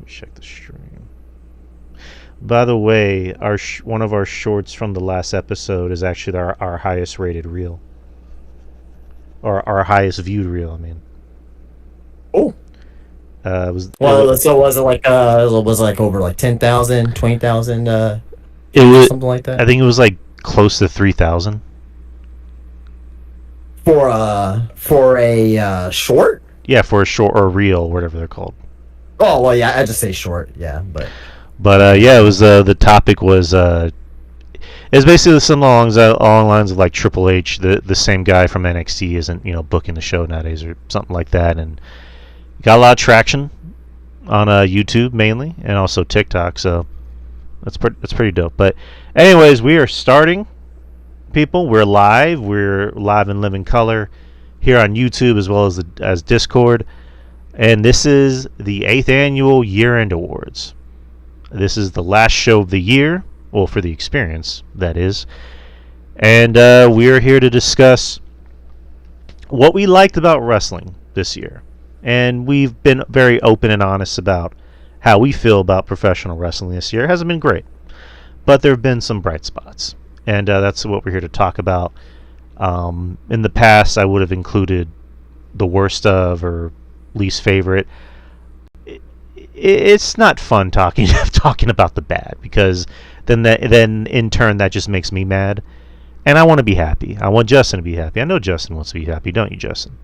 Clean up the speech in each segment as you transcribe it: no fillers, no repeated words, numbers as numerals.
check the stream. By the way, one of our shorts from the last episode is actually our highest rated reel. Or our highest viewed reel, I mean. Oh. So was it like over like 10,000, 20,000 it was something like that? I think it was like close to 3,000. For a short? Yeah, for a short or a reel, whatever they're called. Oh well, yeah, I just say short, yeah, but yeah, it was the topic was it's basically some along lines of like Triple H, the same guy from NXT isn't booking the show nowadays or something like that, and got a lot of traction on YouTube mainly and also TikTok, so that's pretty dope. But anyways, we are starting, people. We're live in living color here on YouTube as well as Discord, and this is the 8th annual year-end awards. This is the last show of the year, well, for the experience, that is, and we are here to discuss what we liked about wrestling this year. And we've been very open and honest about how we feel about professional wrestling this year. It hasn't been great, but there have been some bright spots, and that's what we're here to talk about. In the past, I would have included the worst of or least favorite. It's not fun talking about the bad, because then in turn that just makes me mad, and I want to be happy. I want Justin to be happy. I know Justin wants to be happy, don't you, Justin?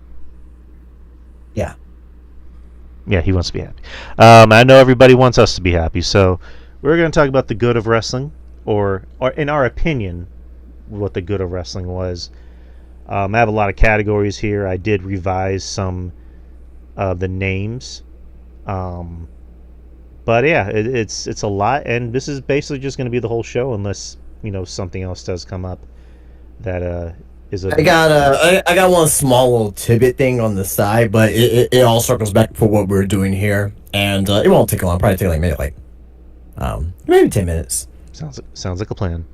Yeah. Yeah, he wants to be happy. I know everybody wants us to be happy, so we're going to talk about the good of wrestling, or in our opinion, what the good of wrestling was. I have a lot of categories here. I did revise some of the names, but yeah, it's a lot, and this is basically just going to be the whole show, unless something else does come up that is a. I got one small little tidbit thing on the side, but it all circles back for what we're doing here, and it won't take long. Probably take like maybe 10 minutes. Sounds like a plan.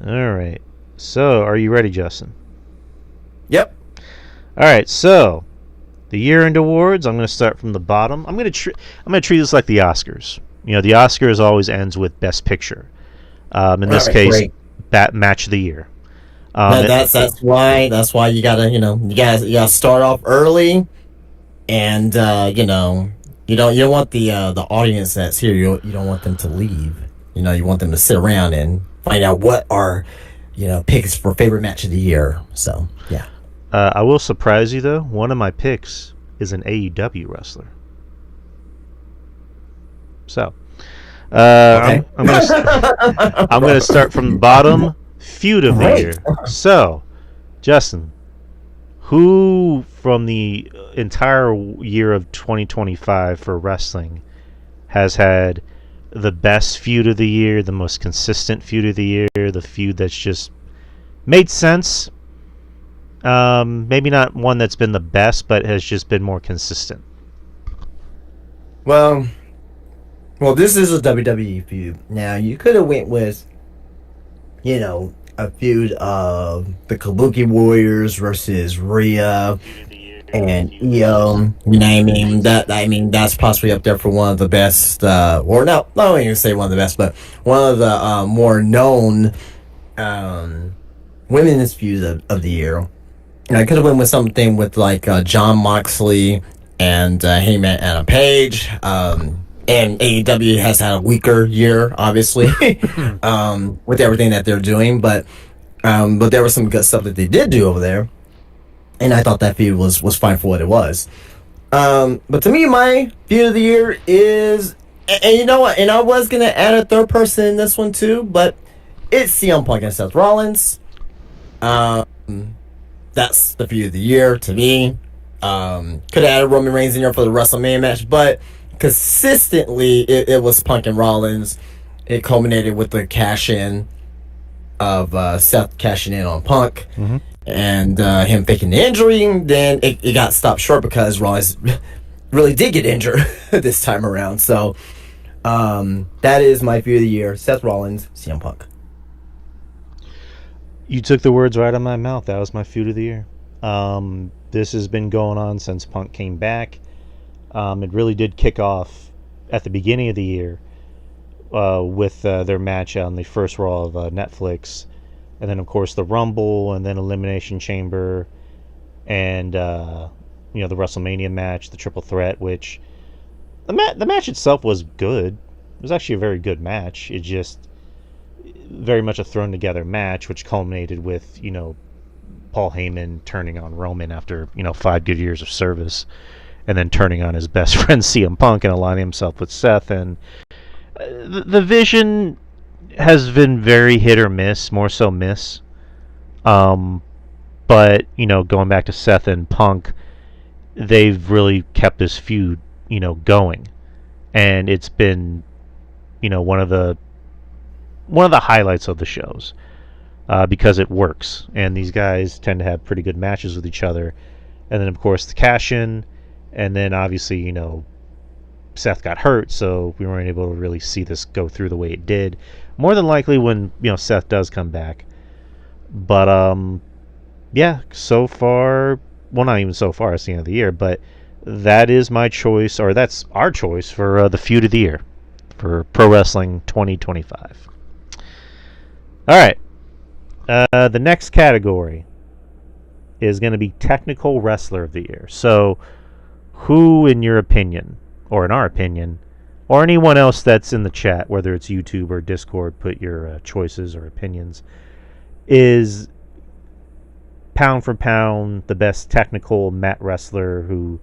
All right. So, are you ready, Justin? Yep. All right. So, the year-end awards. I'm going to start from the bottom. I'm going to treat this like the Oscars. The Oscars always ends with Best Picture. In this case, Match of the Year. That's why you gotta start off early, and you don't want the audience that's here. You don't want them to leave. You want them to sit around and find out what are picks for favorite match of the year. So yeah. I will surprise you though. One of my picks is an AEW wrestler. So, okay. I'm gonna start from the bottom. Feud of the Year. So, Justin, who from the entire year of 2025 for wrestling has had the best feud of the year, the most consistent feud of the year, the feud that's just made sense? Maybe not one that's been the best, but has just been more consistent. Well, this is a WWE feud. Now, you could have went with, a feud of the Kabuki Warriors versus Rhea and Io. That's possibly up there for one of the best, or not even say one of the best, but one of the more known women's feuds of the year. And I could have went with something with like Jon Moxley and Heyman Adam Page. And AEW has had a weaker year, obviously, with everything that they're doing. But there was some good stuff that they did do over there, and I thought that feud was fine for what it was. But to me, my feud of the year is, and you know what? And I was gonna add a third person in this one too, but it's CM Punk and Seth Rollins. That's the feud of the year to me. Could have added Roman Reigns in there for the WrestleMania match, but consistently it was Punk and Rollins. It culminated with the cash-in of Seth cashing in on Punk, and him faking the injury. Then it got stopped short because Rollins really did get injured this time around. So that is my feud of the year: Seth Rollins, CM Punk. You took the words right out of my mouth. That was my feud of the year. This has been going on since Punk came back. It really did kick off at the beginning of the year with their match on the first Raw of Netflix, and then of course the Rumble, and then Elimination Chamber, and the WrestleMania match, the Triple Threat, which the match itself was good. It was actually a very good match. It just very much a thrown together match, which culminated with Paul Heyman turning on Roman after 5 good years of service, and then turning on his best friend CM Punk and aligning himself with Seth. And the vision has been very hit or miss, more so miss. But going back to Seth and Punk, they've really kept this feud going, and it's been one of the highlights of the shows because it works, and these guys tend to have pretty good matches with each other. And then of course the cash in, and then obviously Seth got hurt, so we weren't able to really see this go through the way it did. More than likely when Seth does come back, but yeah, so far, well, not even so far, it's the end of the year, but that is my choice, or that's our choice for the Feud of the Year for Pro Wrestling 2025. All right. The next category is going to be Technical Wrestler of the Year. So, who, in your opinion, or in our opinion, or anyone else that's in the chat, whether it's YouTube or Discord, put your choices or opinions, is pound for pound the best technical mat wrestler who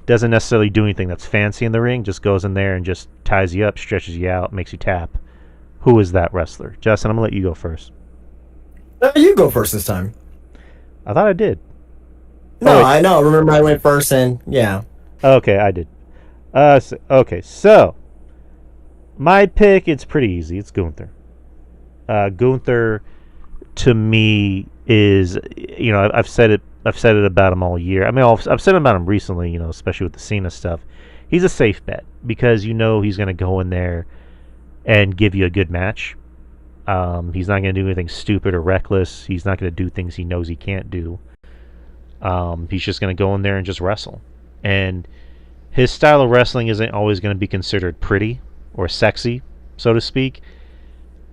doesn't necessarily do anything that's fancy in the ring, just goes in there and just ties you up, stretches you out, makes you tap. Who is that wrestler? Justin, I'm going to let you go first. You go first this time. I thought I did. No, I know. Remember I went first, and yeah. Okay, I did. So my pick, it's pretty easy. It's Gunther. Gunther, to me, is I've said it about him all year. I mean, I've said about him recently, especially with the Cena stuff. He's a safe bet because he's going to go in there and give you a good match. He's not going to do anything stupid or reckless. He's not going to do things he knows he can't do. He's just going to go in there and just wrestle. And his style of wrestling isn't always going to be considered pretty or sexy, so to speak.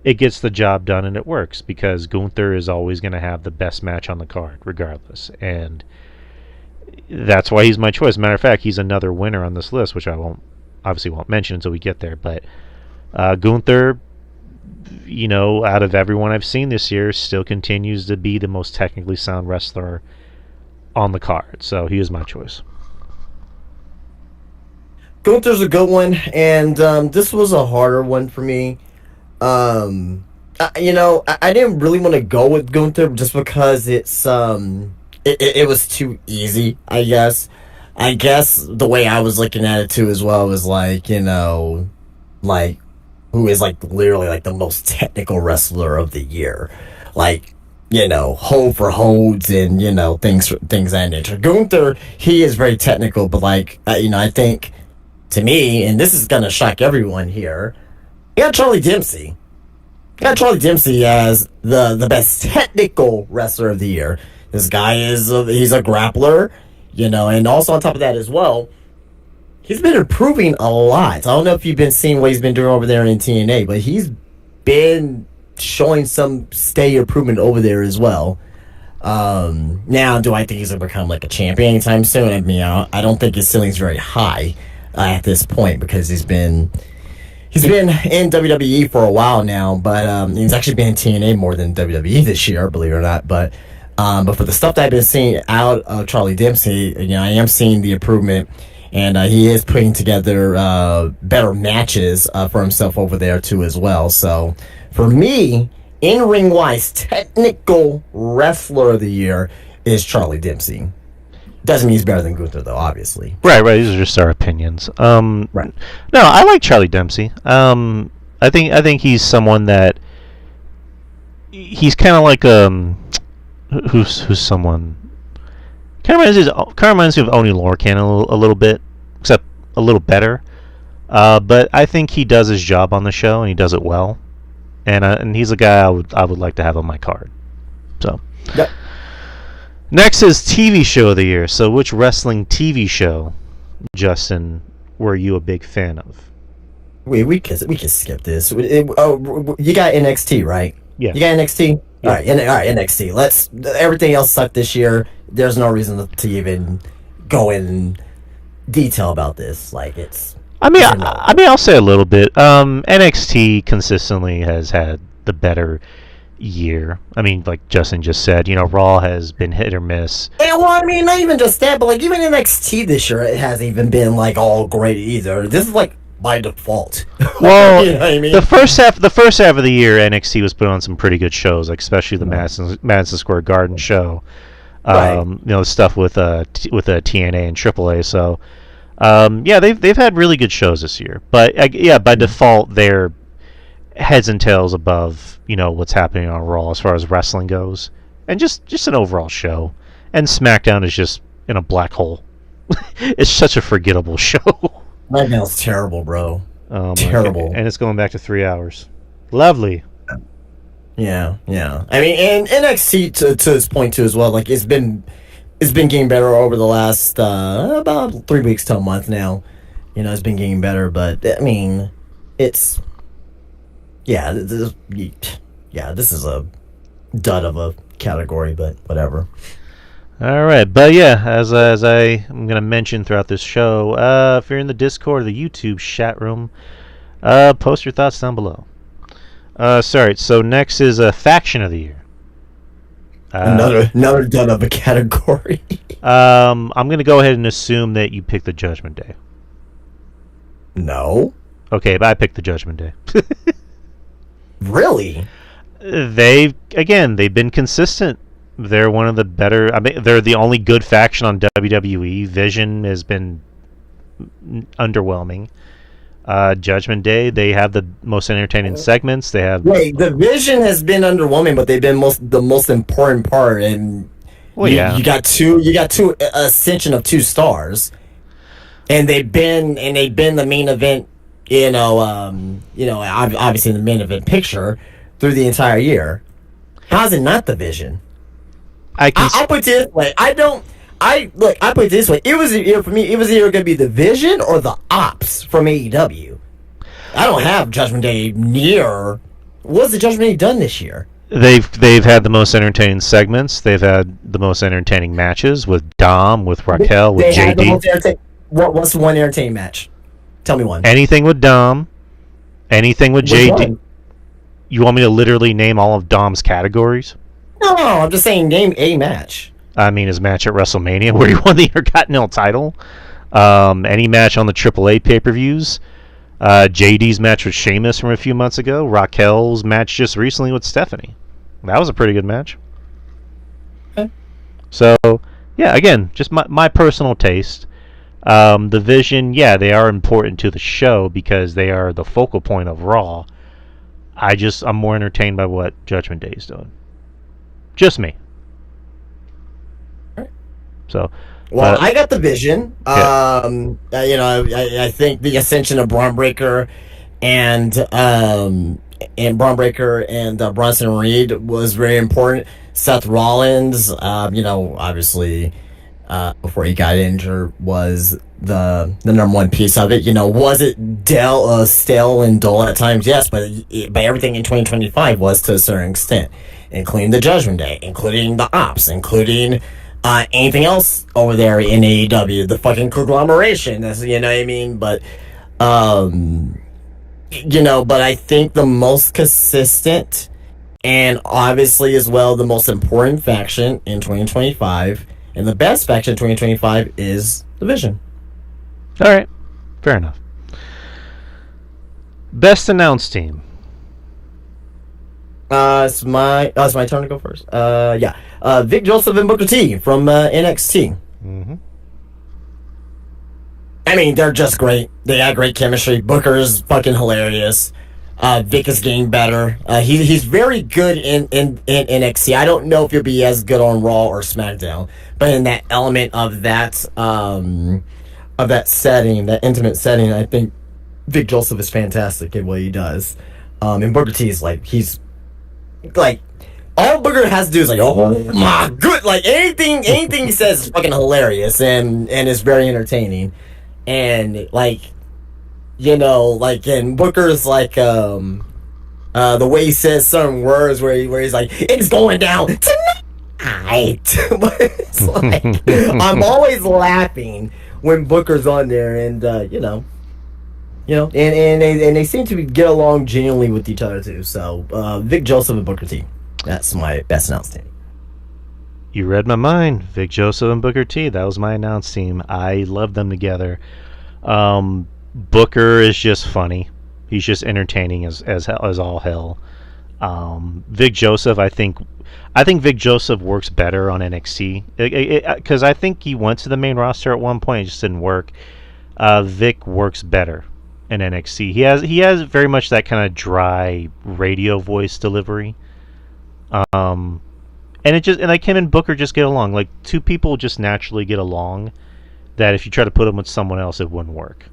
It gets the job done and it works because Gunther is always going to have the best match on the card, regardless. And that's why he's my choice. Matter of fact, he's another winner on this list, which I obviously won't mention until we get there. But Gunther, out of everyone I've seen this year, still continues to be the most technically sound wrestler on the card. So he is my choice. Gunther's a good one, and this was a harder one for me. I didn't really want to go with Gunther just because it was too easy, I guess. I guess the way I was looking at it too as well was like, who is like literally like the most technical wrestler of the year. Like, hold for holds and, things of that nature. Gunther, he is very technical, but like, I think to me, and this is going to shock everyone here, you got Charlie Dempsey. You got Charlie Dempsey as the best technical wrestler of the year. This guy he's a grappler, and also on top of that as well, he's been improving a lot. I don't know if you've been seeing what he's been doing over there in TNA, but he's been showing some steady improvement over there as well. Now, do I think he's going to become like a champion anytime soon? I mean, I don't think his ceiling's very high at this point because he's been in WWE for a while now, but he's actually been in TNA more than WWE this year, believe it or not. But for the stuff that I've been seeing out of Charlie Dempsey, I am seeing the improvement, and he is putting together better matches for himself over there too as well. So for me, in ring wise, technical wrestler of the year is Charlie Dempsey. Doesn't mean he's better than Gunther, though, obviously. Right. These are just our opinions. Right. No, I like Charlie Dempsey. I think he's someone that he's kind of like who's someone kind of reminds me of Oni Lorcan a little bit, except a little better. But I think he does his job on the show and he does it well, and he's a guy I would like to have on my card. So. Yep. Next is TV Show of the Year. So which wrestling TV show, Justin, were you a big fan of? we can skip this. You got NXT, right? Yeah. You got NXT. Yeah. All right, NXT. Let's. Everything else sucked this year. There's no reason to even go in detail about this. Like I mean, it's irrelevant. I'll say a little bit. NXT consistently has had the better year. I mean, like Justin just said, Raw has been hit or miss. And well, I mean, not even just that, but like even NXT this year, it hasn't even been like all great either. This is like by default. Well, You know what I mean? the first half of the year, NXT was put on some pretty good shows, like especially the Madison Square Garden show. Right. Stuff with TNA and AAA. So, yeah, they've had really good shows this year. But yeah, by default, they're heads and tails above what's happening on Raw as far as wrestling goes, and just an overall show. And SmackDown is just in a black hole. It's such a forgettable show. Right now it's terrible, bro. Terrible. And it's going back to 3 hours. Lovely. Yeah, yeah. I mean, and NXT to this point too as well. Like it's been getting better over the last about 3 weeks to a month now. It's been getting better, but I mean, it's yeah, this is a dud of a category, but whatever. All right, but yeah, as I'm gonna mention throughout this show, if you're in the Discord or the YouTube chat room, post your thoughts down below. Sorry. So next is a faction of the year. Another dud of a category. I'm gonna go ahead and assume that you picked the Judgment Day. No, Okay, but I picked the Judgment Day. really. They've been consistent. They're one of the better. I mean, they're the only good faction on WWE. Vision has been underwhelming. Judgment Day, they have the most entertaining segments. They have The Vision has been underwhelming, but they've been the most important part. And well, yeah, you got two ascension of 2 stars, and they've been the main event. Obviously the main event picture through the entire year. How's it not the Vision? I'll put it this way. I put it this way. It was for me. It was either going to be the Vision or the Ops from AEW. I don't have Judgment Day near. What's the Judgment Day done this year? They've had the most entertaining segments. They've had the most entertaining matches with Dom, with Raquel, with JD. What's one entertaining match? Tell me one. Anything with Dom, anything with Which JD. one? You want me to literally name all of Dom's categories? No, I'm just saying name a match. I mean, his match at WrestleMania where he won the Intercontinental title. Any match on the AAA pay-per-views. JD's match with Sheamus from a few months ago. Raquel's match just recently with Stephanie. That was a pretty good match. Okay. So, yeah, again, just my personal taste. The Vision, yeah, they are important to the show because they are the focal point of Raw. I'm more entertained by what Judgment Day is doing. Just me. So, well, I got the Vision. Yeah. I think the ascension of Braun Breaker and Bronson Reed was very important. Seth Rollins, obviously, before he got injured, was the number one piece of it. Was it stale and dull at times? Yes, but everything in 2025 was to a certain extent, including the Judgment Day, including the Ops, including anything else over there in AEW, the fucking conglomeration. That's, you know what I mean? But but I think the most consistent and obviously as well the most important faction in 2025 and the best faction in 2025 is the Vision. All right, fair enough. Best announced team. It's my turn to go first. Vic Joseph and Booker T from NXT. Mm-hmm. I mean, they're just great. They got great chemistry. Booker's fucking hilarious. Vic is getting better. He's very good in NXT. I don't know if he'll be as good on Raw or SmackDown, but in that element of that setting, that intimate setting, I think Vic Joseph is fantastic at what he does. And Booker T is he's all Booker has to do is oh my good, anything he says is fucking hilarious and is very entertaining, and like in Booker's like the way he says certain words where he's like, it's going down tonight. But it's like I'm always laughing when Booker's on there, and and they seem to get along genuinely with each other too. So Vic Joseph and Booker T. That's my best announced team. You read my mind. Vic Joseph and Booker T. That was my announced team. I love them together. Booker is just funny. He's just entertaining as all hell. Vic Joseph, I think Vic Joseph works better on NXT because I think he went to the main roster at one point. It just didn't work. Vic works better in NXT. He has very much that kind of dry radio voice delivery. And like him and Booker just get along. Like two people just naturally get along. That if you try to put them with someone else, it wouldn't work.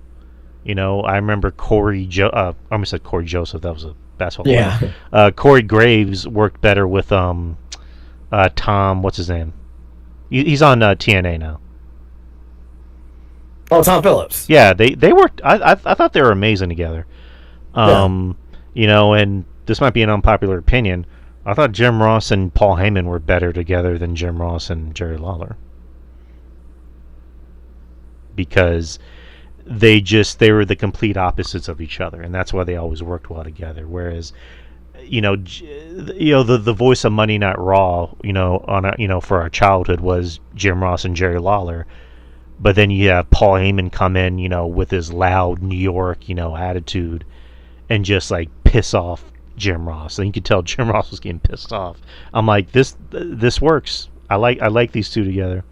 I remember I almost said Corey Joseph. That was a basketball player. Yeah. Corey Graves worked better with Tom. What's his name? He's on TNA now. Oh, Tom Phillips. Yeah, they worked. I thought they were amazing together. And this might be an unpopular opinion. I thought Jim Ross and Paul Heyman were better together than Jim Ross and Jerry Lawler. Because they were the complete opposites of each other, and that's why they always worked well together. Whereas, the voice of Monday Night Raw, for our childhood was Jim Ross and Jerry Lawler, but then you have Paul Heyman come in, with his loud New York, attitude, and just like piss off Jim Ross, and you could tell Jim Ross was getting pissed off. I'm like, this works. I like these two together.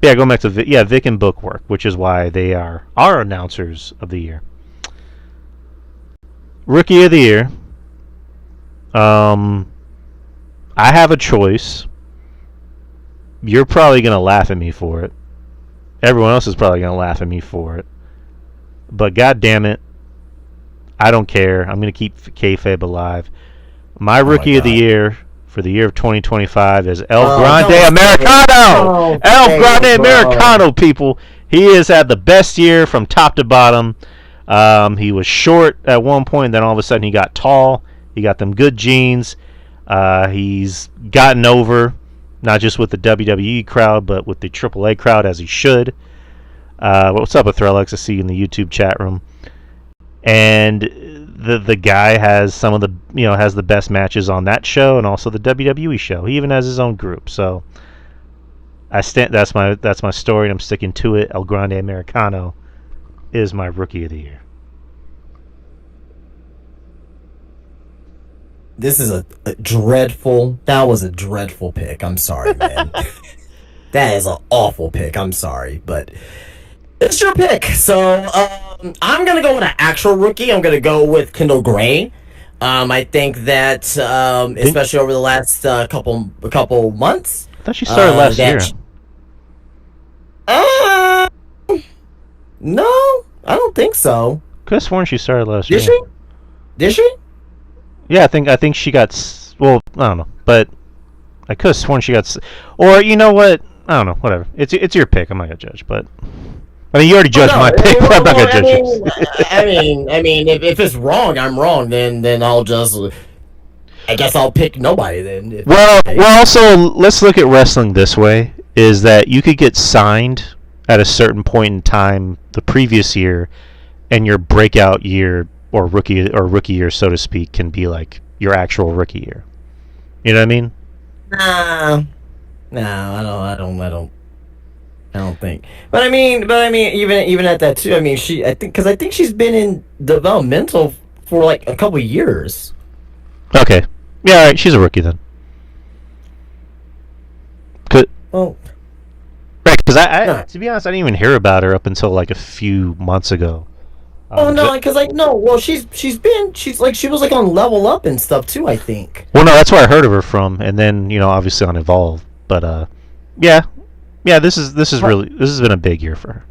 Going back to Vic and Book work, which is why they are our announcers of the year. Rookie of the year. I have a choice. You're probably gonna laugh at me for it. Everyone else is probably gonna laugh at me for it. But god damn it, I don't care. I'm going to keep kayfabe alive. My rookie of the year for the year of 2025 is El Grande Americano. El Grande Americano, people. He has had the best year from top to bottom. He was short at one point, then all of a sudden he got tall. He got them good genes. He's gotten over, not just with the WWE crowd, but with the AAA crowd, as he should. What's up with Threllex? I see you in the YouTube chat room. And the guy has some of the has the best matches on that show and also the WWE show. He even has his own group. So that's my story, and I'm sticking to it. El Grande Americano is my rookie of the year. This is that was a dreadful pick. I'm sorry, man. That is an awful pick. I'm sorry, but it's your pick. So I'm gonna go with an actual rookie. I'm gonna go with Kendall Gray. I think that especially over the last couple months. I thought she started last year. No, I don't think so. Could have sworn she started last year. Did she? Yeah, I think she got. Well, I don't know, but I could have sworn she got. Or you know what? I don't know. Whatever. It's your pick. I'm not gonna judge, but. I mean, you already judged my pick. I'm not gonna judge it. I mean, if it's wrong, I'm wrong. Then I'll just. I guess I'll pick nobody then. Well, also let's look at wrestling this way: is that you could get signed at a certain point in time the previous year, and your breakout year or rookie year, so to speak, can be like your actual rookie year. You know what I mean? No, I don't think. But I mean, even at that too. I mean, I think she's been in developmental for like a couple years. Okay. Yeah, all right. She's a rookie then. Good. Well, right, because to be honest, I didn't even hear about her up until like a few months ago. She was like on Level Up and stuff too, I think. Well, no, that's where I heard of her from, and then obviously on Evolve. But yeah, this has been a big year for her.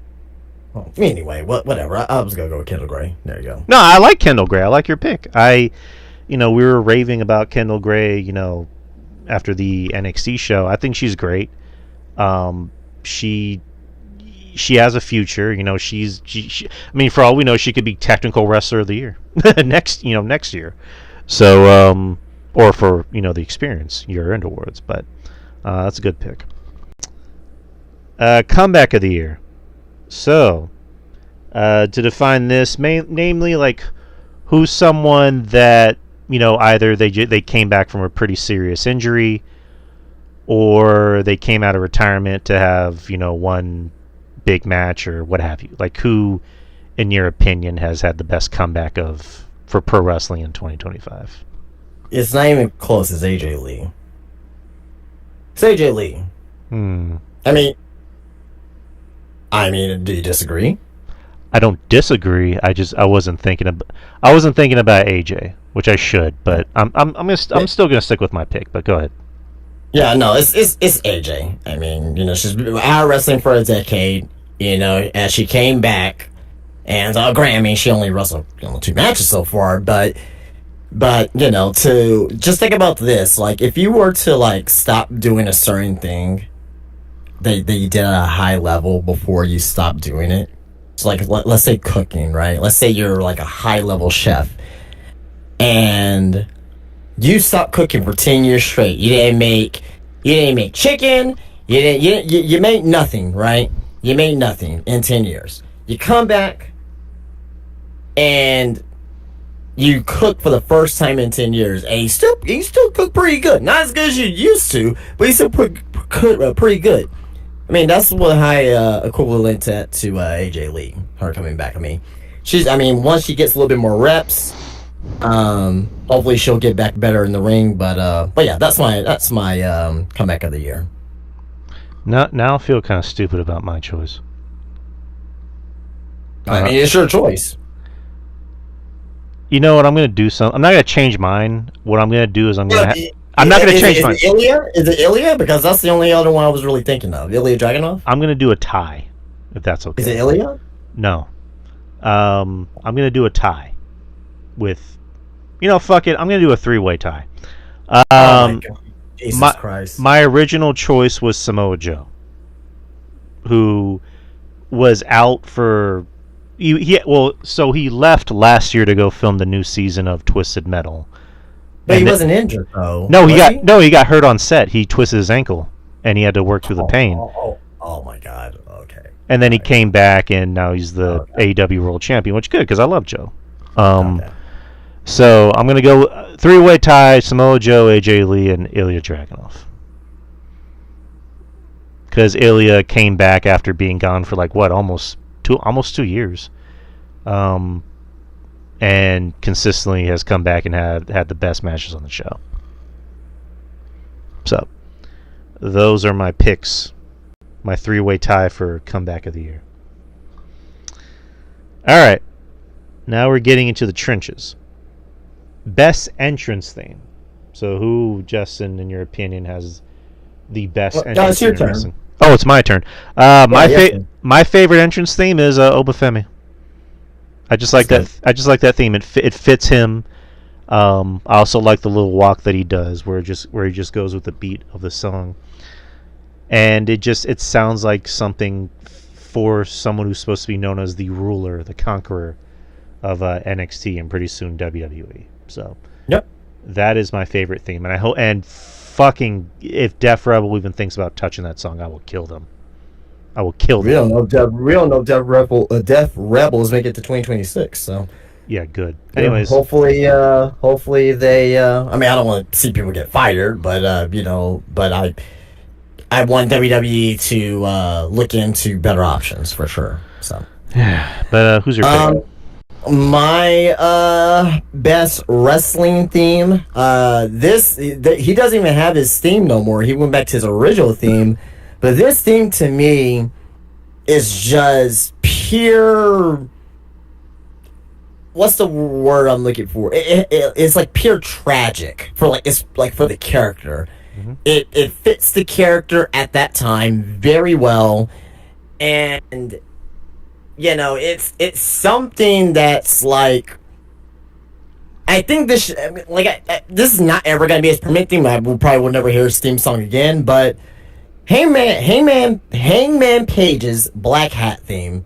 Well, anyway, whatever. I was gonna go with Kendall Gray. There you go. No, I like Kendall Gray. I like your pick. We were raving about Kendall Gray, after the NXT show. I think she's great. She she has a future. You know, she I mean, for all we know, she could be technical wrestler of the year next year. So or for the experience year end awards, but that's a good pick. Comeback of the year. So to define this, namely, like, who's someone that either they came back from a pretty serious injury, or they came out of retirement to have one big match or what have you. Like, who, in your opinion, has had the best comeback for pro wrestling in 2025? It's not even close. It's AJ Lee. It's AJ Lee. I mean, do you disagree? I don't disagree. I wasn't thinking about AJ, which I should, but I'm still gonna stick with my pick. But go ahead. Yeah, no, it's AJ. I mean, she's been out wrestling for a decade. As she came back, and granted, I mean, she only wrestled 2 matches so far, but to just think about this, like, if you were to like stop doing a certain thing that you did at a high level before you stopped doing it. So, like, let's say cooking, right? Let's say you're like a high level chef, and you stopped cooking for 10 years straight. You didn't make chicken. You made nothing, right? You made nothing in 10 years. You come back and you cook for the first time in 10 years, and you still cook pretty good. Not as good as you used to, but you still cook pretty good. I mean, that's what high equivalent to AJ Lee, her coming back. I mean, once she gets a little bit more reps, hopefully she'll get back better in the ring. But yeah, that's my comeback of the year. Now I feel kind of stupid about my choice. I mean, it's your choice. You know what? I'm going to do something. I'm not going to change mine. What I'm going to do is I'm not going to change mine. Is it Ilya? Because that's the only other one I was really thinking of. Ilya Dragunov? I'm going to do a tie, if that's okay. Is it Ilya? No. I'm going to do a tie with, fuck it. I'm going to do a 3-way tie. Oh my God. Jesus Christ. My original choice was Samoa Joe, who was out for... He left last year to go film the new season of Twisted Metal. But he wasn't injured, though. No, he got hurt on set. He twisted his ankle, and he had to work through the pain. Oh my God. Okay. And then he came back, and now he's the AEW World Champion, which is good because I love Joe. So I'm gonna go 3-way tie: Samoa Joe, AJ Lee, and Ilya Dragunov. Because Ilya came back after being gone for almost 2 years, and consistently has come back and had the best matches on the show. So those are my picks, my 3-way tie for comeback of the year. All right, now we're getting into the trenches. Best entrance theme. So who, Justin, in your opinion, has the best entrance it's your theme? turn. Oh, it's my turn. My favorite entrance theme is Obafemi. I just like that. I just like that theme. It fits him. I also like the little walk that he does, where he just goes with the beat of the song, and it sounds like something for someone who's supposed to be known as the ruler, the conqueror of NXT, and pretty soon WWE. So, yep, that is my favorite theme, and I hope. And fucking, if Def Rebel even thinks about touching that song, I will kill them. I will kill them. We don't know if Def Rebels make it to 2026. So yeah, good. Anyways, hopefully they. I mean, I don't want to see people get fired, but but I want WWE to look into better options for sure. So yeah, but who's your favorite? My best wrestling theme. He doesn't even have his theme no more. He went back to his original theme, but this theme to me is just pure. What's the word I'm looking for? It's like pure tragic for for the character. Mm-hmm. It fits the character at that time very well, and it's something that's like, I think this this is not ever gonna be his permanent theme. I will never hear his theme song again, but Hangman Page's Black Hat theme.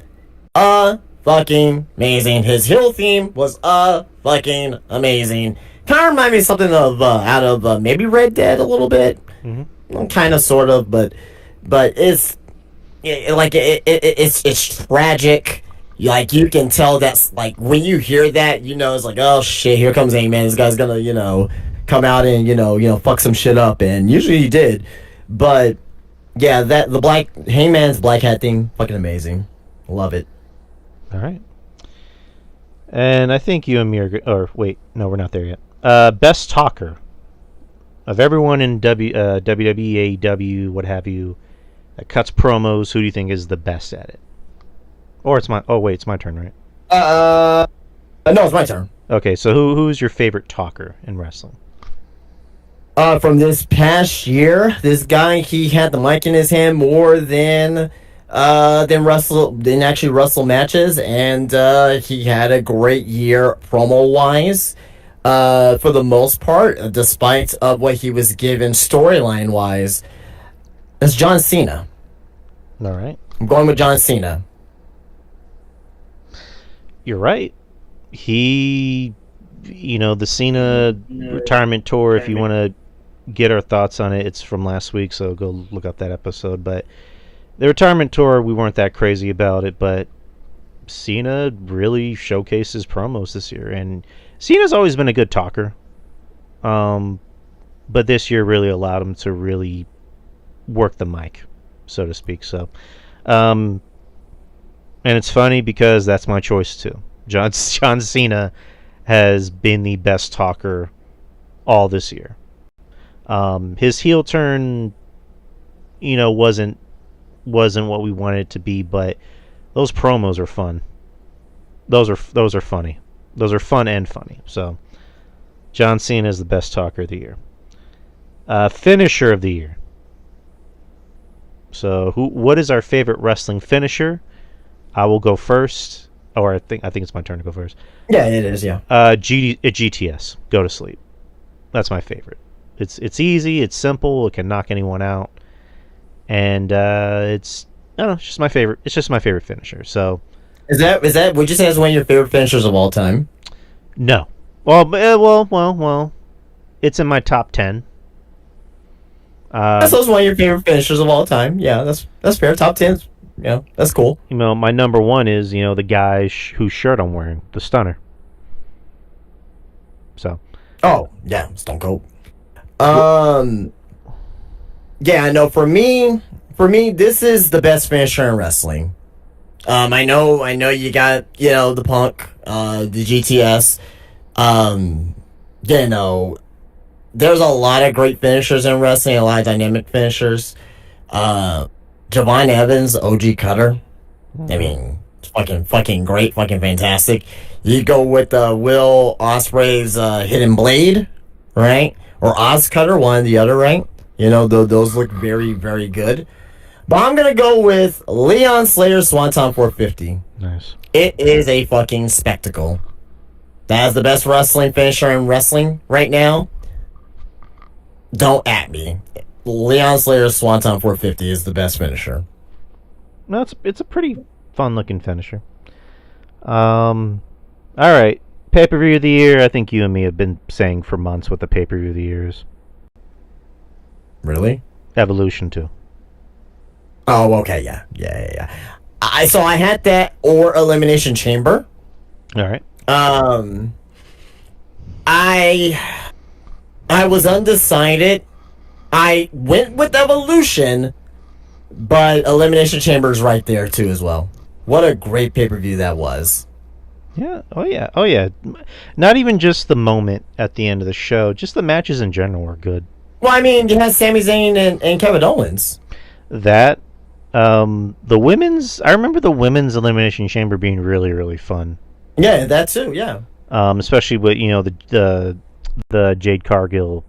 Fucking amazing. His heel theme was fucking amazing. Kind of reminded me of something of out of maybe Red Dead a little bit. Mm-hmm. Kind of, sort of, but it's it's tragic. Like, you can tell that's like, when you hear that, it's like, oh shit, here comes Hangman. This guy's gonna come out and fuck some shit up, and usually he did. But yeah, that the black Hangman's Black Hat thing, fucking amazing. Love it. All right. And I think you and me are... Or, wait. No, we're not there yet. Best talker. Of everyone in WWE, AEW, what have you, that cuts promos, who do you think is the best at it? Or it's my... Oh, wait. It's my turn, right? No, it's my turn. Okay, so who's your favorite talker in wrestling? From this past year, this guy, he had the mic in his hand more than actually wrestle matches, and he had a great year promo wise, for the most part, despite of what he was given storyline wise. It's John Cena. All right. I'm going with John Cena. You're right. He, the Cena retirement tour, if you want to get our thoughts on it, it's from last week, so go look up that episode. But the retirement tour, we weren't that crazy about it, but Cena really showcased his promos this year, and Cena's always been a good talker, but this year really allowed him to really work the mic, so to speak. So, and it's funny because that's my choice too. John Cena has been the best talker all this year. His heel turn, wasn't what we wanted it to be, but those promos are fun. Those are funny. Those are fun and funny. So, John Cena is the best talker of the year. Finisher of the year. So, what is our favorite wrestling finisher? I will go first, or I think it's my turn to go first. Yeah, it is. Yeah. GTS. Go to sleep. That's my favorite. It's easy. It's simple. It can knock anyone out, and it's just my favorite. It's just my favorite finisher. So, is that would you say is one of your favorite finishers of all time? No. Well. It's in my top 10. That's one of your favorite finishers of all time. Yeah, that's fair. Top 10. Yeah, that's cool. My number one is the guy whose shirt I'm wearing, the Stunner. So. Oh yeah, Stone Cold. Yeah, no. For me, this is the best finisher in wrestling. I know you got the Punk, the GTS. There's a lot of great finishers in wrestling, a lot of dynamic finishers. Javon Evans, OG Cutter. I mean, it's fucking great, fucking fantastic. You go with Will Ospreay's Hidden Blade, right? Or Oz Cutter, one or the other, right? Those look very, very good. But I'm gonna go with Leon Slater's Swanton 450. Nice. It is a fucking spectacle. That is the best wrestling finisher in wrestling right now. Don't at me. Leon Slater's Swanton 450 is the best finisher. No, it's a pretty fun looking finisher. All right, pay-per-view of the year. I think you and me have been saying for months what the pay-per-view of the year is. Really? Evolution 2. Oh, okay, yeah. So I had that or Elimination Chamber. All right. I was undecided. I went with Evolution, but Elimination Chamber is right there too as well. What a great pay-per-view that was. Yeah. Oh yeah. Not even just the moment at the end of the show. Just the matches in general were good. Well, I mean, you had Sami Zayn and Kevin Owens. That. The women's. I remember the women's Elimination Chamber being really, really fun. Yeah, that too. Yeah. Especially with the Jade Cargill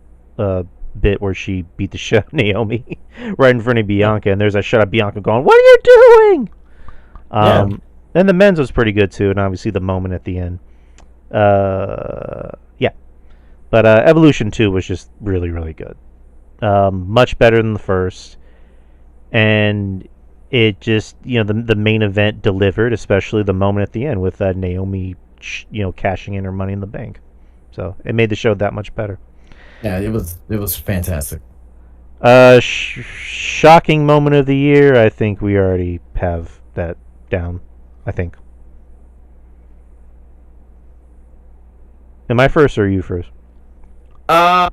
bit where she beat the shit out of Naomi right in front of Bianca, and there's that shot of Bianca going, "What are you doing?" And the men's was pretty good too, and obviously the moment at the end. Yeah, but Evolution 2 was just really, really good. Much better than the first. and it just, the main event delivered, especially the moment at the end with Naomi, cashing in her Money in the Bank. So it made the show that much better. Yeah, it was fantastic. Shocking moment of the year. I think we already have that down. I think. Am I first or are you first? Uh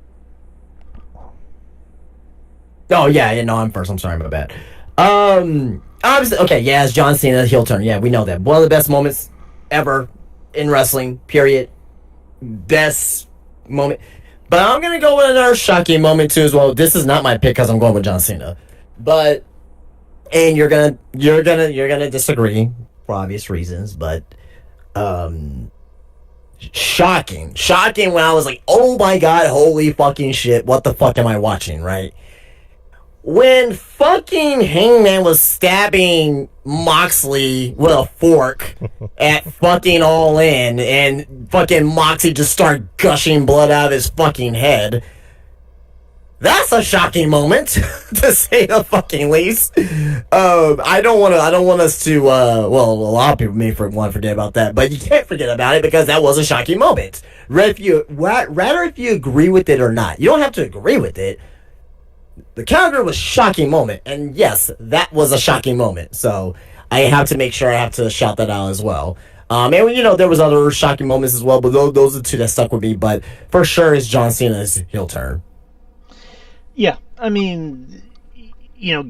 oh yeah, no, I'm first. I'm sorry, my bad. Obviously, okay, yeah, it's John Cena heel turn. Yeah, we know that. One of the best moments ever in wrestling. Period. Best moment. But I'm gonna go with another shocking moment too as well. This is not my pick because I'm going with John Cena. But and you're gonna disagree for obvious reasons. But um, shocking when I was like, oh my god, holy fucking shit, what the fuck am I watching? Right when fucking Hangman was stabbing Moxley with a fork at fucking All In, and fucking Moxley just started gushing blood out of his fucking head. That's a shocking moment, to say the fucking least. I don't want to. I don't want us to. Well, a lot of people may want to forget about that, but you can't forget about it because that was a shocking moment. Rather if you agree with it or not, you don't have to agree with it. The calendar was a shocking moment, and yes, that was a shocking moment. So I have to make sure I have to shout that out as well. And there was other shocking moments as well, but those are the two that stuck with me. But for sure, it's John Cena's heel turn. Yeah, I mean,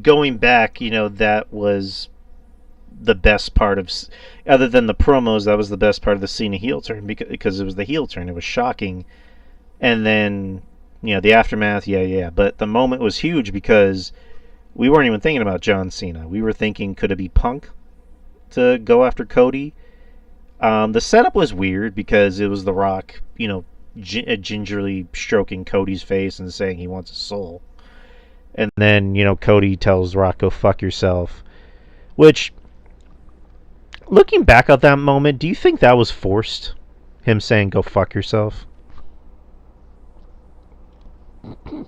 going back, that was the best part of, other than the promos, that was the best part of the Cena heel turn because it was the heel turn. It was shocking, and then the aftermath, yeah. But the moment was huge because we weren't even thinking about John Cena. We were thinking, could it be Punk to go after Cody? The setup was weird because it was The Rock, gingerly stroking Cody's face and saying he wants a soul. And then, Cody tells Rock, go fuck yourself. Which, looking back at that moment, do you think that was forced? Him saying, go fuck yourself? Why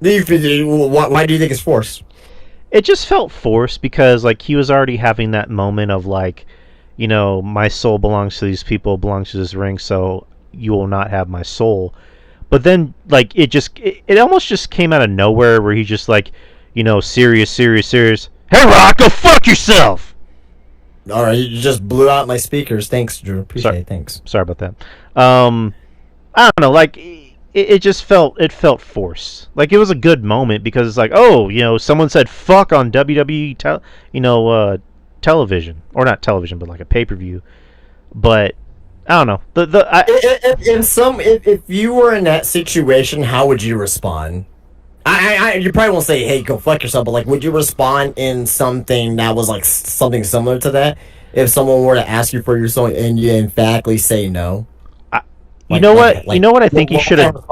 do you think it's forced? It just felt forced because, he was already having that moment of, my soul belongs to these people, belongs to this ring, so you will not have my soul. But then, it almost just came out of nowhere where he's just serious. Hey, Rock, go fuck yourself! All right, you just blew out my speakers. Thanks, Drew. Appreciate it. Thanks. Sorry about that. I don't know, it just felt forced. It was a good moment because it's someone said fuck on WWE, television, or not television, but a pay-per-view. But I don't know. If you were in that situation, how would you respond? You probably won't say, "Hey, go fuck yourself," but would you respond in something that was something similar to that? If someone were to ask you for your soul and you emphatically say no. You know what I think he should have.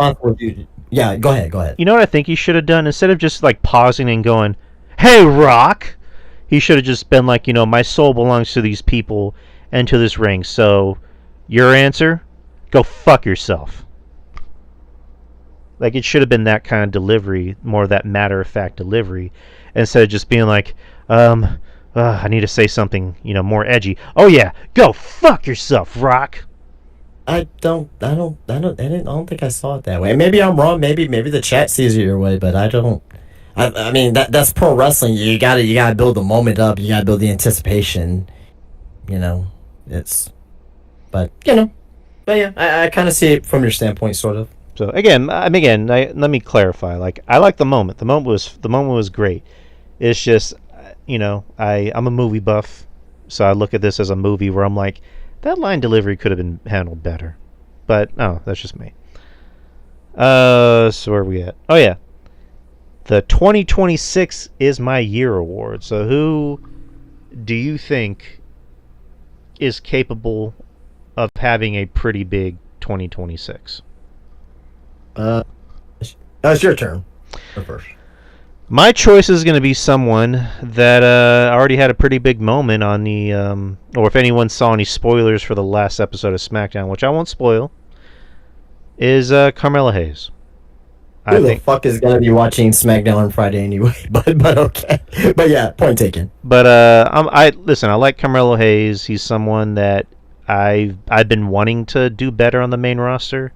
Yeah, go ahead. You know what I think he should have done? Instead of just pausing and going, "Hey, Rock," he should have just been my soul belongs to these people and to this ring. So, your answer, go fuck yourself. It should have been that kind of delivery, more of that matter of fact delivery, instead of just being I need to say something, more edgy. Oh yeah, go fuck yourself, Rock. I don't think I saw it that way. Maybe I'm wrong. Maybe the chat sees it your way, but I don't. I mean that's pro wrestling. You gotta build the moment up. You gotta build the anticipation. But yeah, I kind of see it from your standpoint, sort of. So again, let me clarify. I like the moment. The moment was great. It's just, I'm a movie buff, so I look at this as a movie where I'm like, that line delivery could have been handled better. But, no, that's just me. So where are we at? Oh, yeah. The 2026 is my year award. So who do you think is capable of having a pretty big 2026? It's your turn. Go first. My choice is going to be someone that already had a pretty big moment on the, or if anyone saw any spoilers for the last episode of SmackDown, which I won't spoil, is Carmella Hayes. I Who the think. fuck is gonna be watching SmackDown on Friday anyway? But okay. But yeah, point taken. But I listen. I like Carmelo Hayes. He's someone that I've been wanting to do better on the main roster.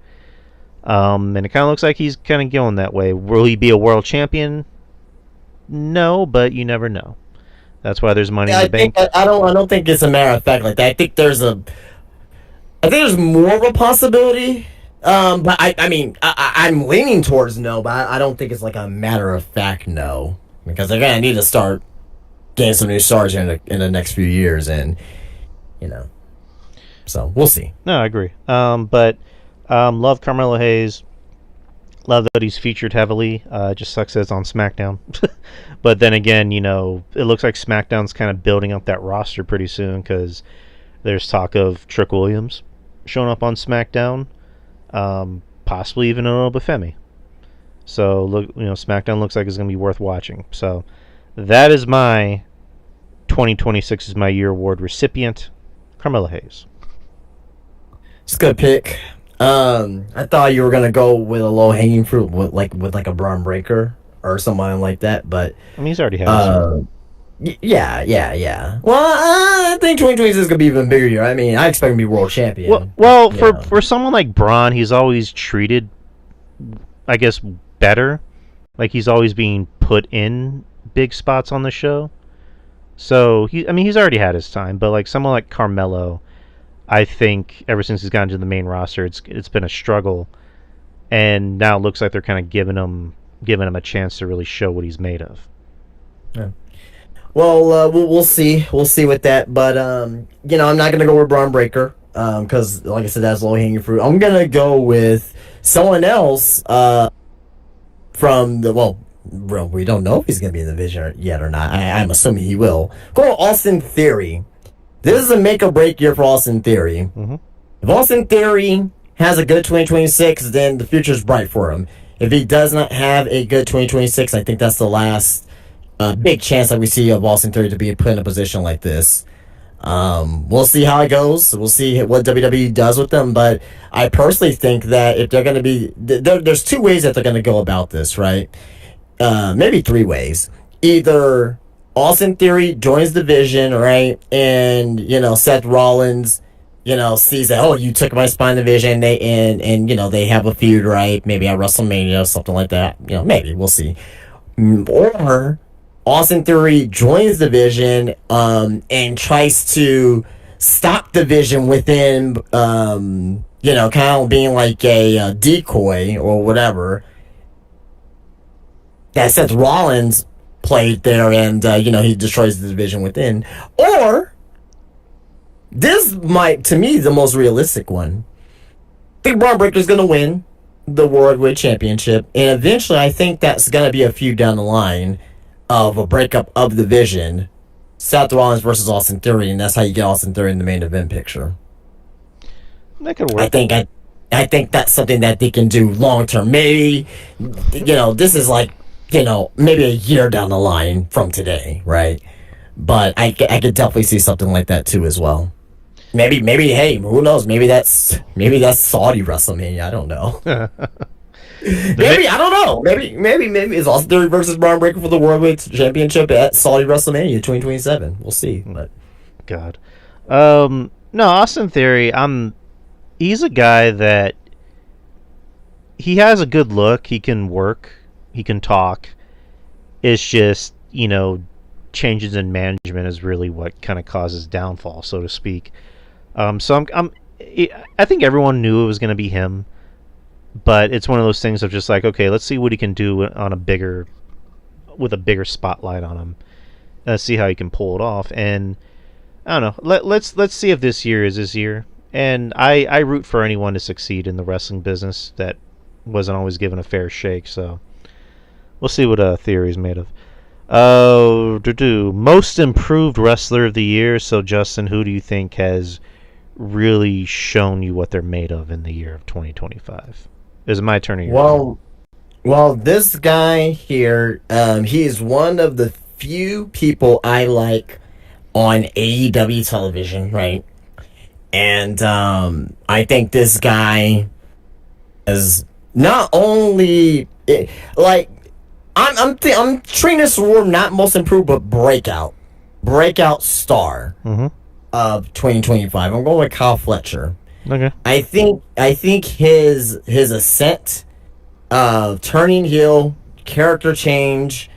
And it kind of looks like he's kind of going that way. Will he be a world champion? No, but you never know. That's why there's money Yeah, in the I think bank. I don't think it's a matter of fact like that. I think there's more of a possibility. But I mean, I'm leaning towards no, but I don't think it's like a matter of fact no, because they're gonna need to start getting some new stars in the next few years, and you know, so we'll see. No, I agree. But love Carmelo Hayes. Love that he's featured heavily. Just sucks that it's on SmackDown. But then again, it looks like SmackDown's kind of building up that roster pretty soon because there's talk of Trick Williams showing up on SmackDown, possibly even an Obafemi. So look, SmackDown looks like it's going to be worth watching. So that is my 2026 is my year award recipient, Carmelo Hayes. It's a good pick. I thought you were gonna go with a low hanging fruit with like a Braun Breaker or someone like that, but I mean, he's already has. uh, yeah. Well, I think 2026 is gonna be even bigger year. I mean, I expect him to be world Well, champion. well, You for know, for someone like Braun, he's always treated, I guess, better. Like he's always being put in big spots on the show. So I mean, he's already had his time. But like someone like Carmelo, I think ever since he's gotten to the main roster, it's been a struggle, and now it looks like they're kind of giving him a chance to really show what he's made of. yeah. Well, we'll see. We'll see with that. But I'm not gonna go with Braun Breaker. Because like I said, that's low hanging fruit. I'm gonna go with someone else. From the well, we don't know if he's gonna be in the vision yet or not. I'm assuming he will. Go Austin Theory. This is a make or break year for Austin Theory. Mm-hmm. If Austin Theory has a good 2026, then the future is bright for him. If he does not have a good 2026, I think that's the last big chance that we see of Austin Theory to be put in a position like this. We'll see how it goes. We'll see what WWE does with them. But I personally think that if they're going to be, there's two ways that they're going to go about this, right? Maybe three ways. Either Austin Theory joins the Vision, right, and Seth Rollins, sees that, oh, you took my spot in the Vision, and they have a feud, right? Maybe at WrestleMania, something like that. Maybe we'll see. Or Austin Theory joins the Vision, and tries to stop the Vision within, kind of being like a decoy or whatever. That Seth Rollins played there, and he destroys the division within. Or this might, to me, the most realistic one. I think Braun Breaker's gonna win the World Championship, and eventually, I think that's gonna be a feud down the line of a breakup of the division, Seth Rollins versus Austin Theory, and that's how you get Austin Theory in the main event picture. That could I work. think I think that's something that they can do long term. Maybe, this is like, maybe a year down the line from today, right? But I could definitely see something like that too as well. Maybe, hey, who knows? Maybe that's Saudi WrestleMania. I don't know. Maybe, I don't know. Maybe it's Austin Theory versus Braun Breaker for the World Championship at Saudi WrestleMania 2027. We'll see. But God. No, Austin Theory. He's a guy that he has a good look. He can work. He can talk. It's just changes in management is really what kind of causes downfall, so to speak. So I think everyone knew it was going to be him, but it's one of those things of just like, okay, let's see what he can do with a bigger spotlight on him. Let's see how he can pull it off. And I don't know. Let's see if this year is his year. And I root for anyone to succeed in the wrestling business that wasn't always given a fair shake. So we'll see what Theory's made of. Most improved wrestler of the year. So Justin, who do you think has really shown you what they're made of in the year of 2025? Is it my turn or your turn? well, this guy here, he is one of the few people I like on AEW television, right? And I think this guy has not only Like I'm treating this award not most improved, but breakout star Mm-hmm. of 2025. I'm going with Kyle Fletcher. Okay. I think his ascent of turning heel, character change,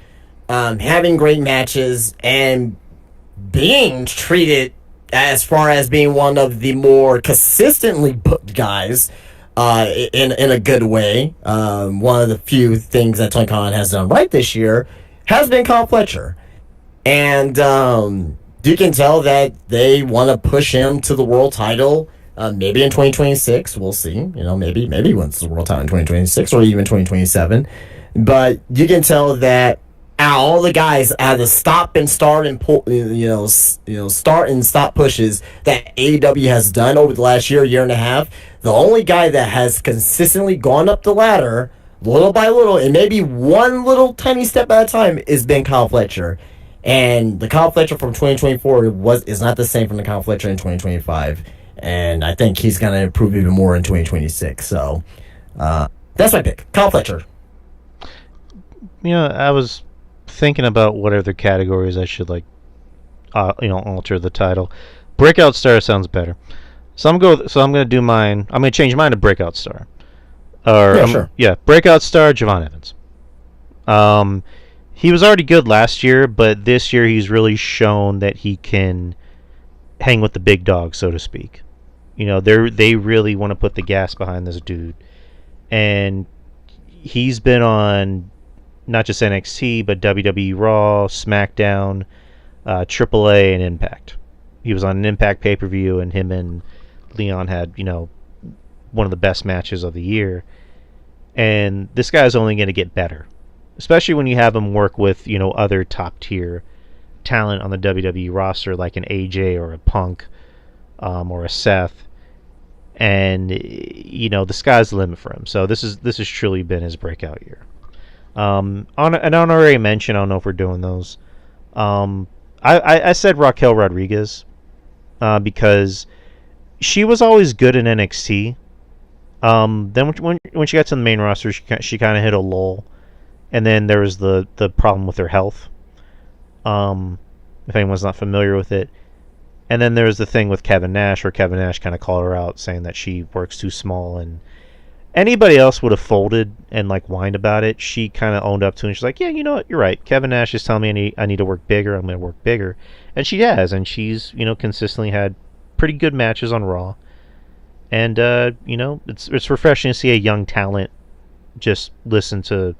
having great matches, and being treated as far as being one of the more consistently booked guys in a good way. One of the few things that Tony Khan has done right this year has been Kyle Fletcher. And you can tell that they want to push him to the world title. Maybe in 2026, we'll see. Maybe he wins the world title in 2026 or even 2027. But you can tell that all the guys out of the stop and start and pull, start and stop pushes that AEW has done over the last year and a half, the only guy that has consistently gone up the ladder little by little, and maybe one little tiny step at a time, is Ben Kyle Fletcher. And the Kyle Fletcher from 2024 is not the same from the Kyle Fletcher in 2025. And I think he's going to improve even more in 2026. So that's my pick, Kyle Fletcher. I was thinking about what other categories I should alter the title. Breakout star sounds better. So I'm gonna do mine. I'm gonna change mine to breakout star. Sure. Yeah, breakout star Javon Evans. He was already good last year, but this year he's really shown that he can hang with the big dog, so to speak. They really want to put the gas behind this dude, and he's been on not just NXT but WWE Raw, SmackDown, AAA, and Impact. He was on an Impact pay-per-view, and him and Leon had one of the best matches of the year. And this guy's only going to get better, especially when you have him work with other top tier talent on the WWE roster, like an AJ or a Punk, or a Seth. And the sky's the limit for him. So this has truly been his breakout year. On an honorary mention, I don't know if we're doing those. I said Raquel Rodriguez because she was always good in NXT. Then when she got to the main roster, she kind of hit a lull, and then there was the problem with her health. If anyone's not familiar with it, and then there was the thing with Kevin Nash, where Kevin Nash kind of called her out, saying that she works too small, and anybody else would have folded and whined about it. She kind of owned up to it, and she's like, yeah, you know what, you're right. Kevin Nash is telling me I need to work bigger. I'm going to work bigger, and she has, and she's consistently had pretty good matches on Raw. And it's refreshing to see a young talent just listen to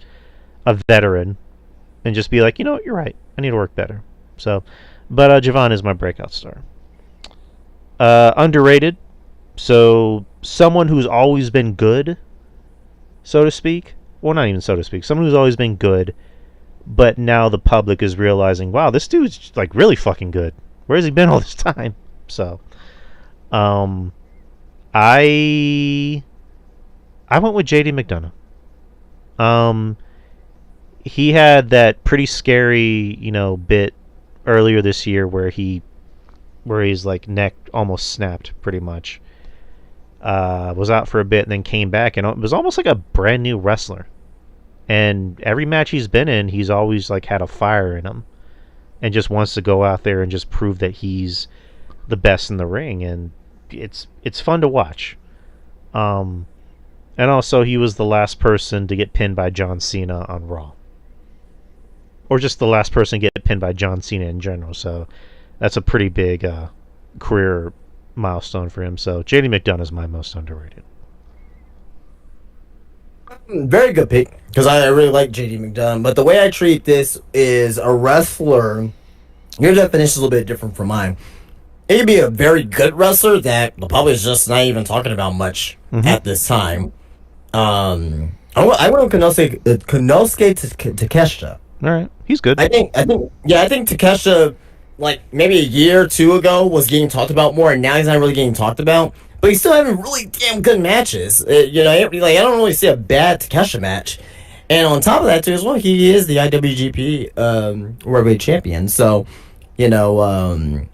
a veteran and just be like, you know what, you're right. I need to work better. So, but Javon is my breakout star. Underrated. So someone who's always been good, so to speak. Well, not even so to speak. Someone who's always been good, but now the public is realizing, wow, this dude's really fucking good. Where has he been all this time? So, I went with JD McDonough. He had that pretty scary, bit earlier this year where his neck almost snapped pretty much. Was out for a bit and then came back, and it was almost like a brand new wrestler. And every match he's been in, he's always had a fire in him, and just wants to go out there and just prove that he's the best in the ring. And it's fun to watch. And also, he was the last person to get pinned by John Cena on Raw, or just the last person to get pinned by John Cena in general. So that's a pretty big career milestone for him. So JD McDonough is my most underrated. Very good pick, because I really like JD McDonough. But the way I treat this is a wrestler. Your definition is a little bit different from mine. It could be a very good wrestler that the public is just not even talking about much at this time. I went with Konosuke Takeshita. All right, he's good. I think Takeshita, maybe a year or two ago, was getting talked about more, and now he's not really getting talked about. But he's still having really damn good matches. I don't really see a bad Takeshita match. And on top of that, too, as well, he is the IWGP World Champion. So, so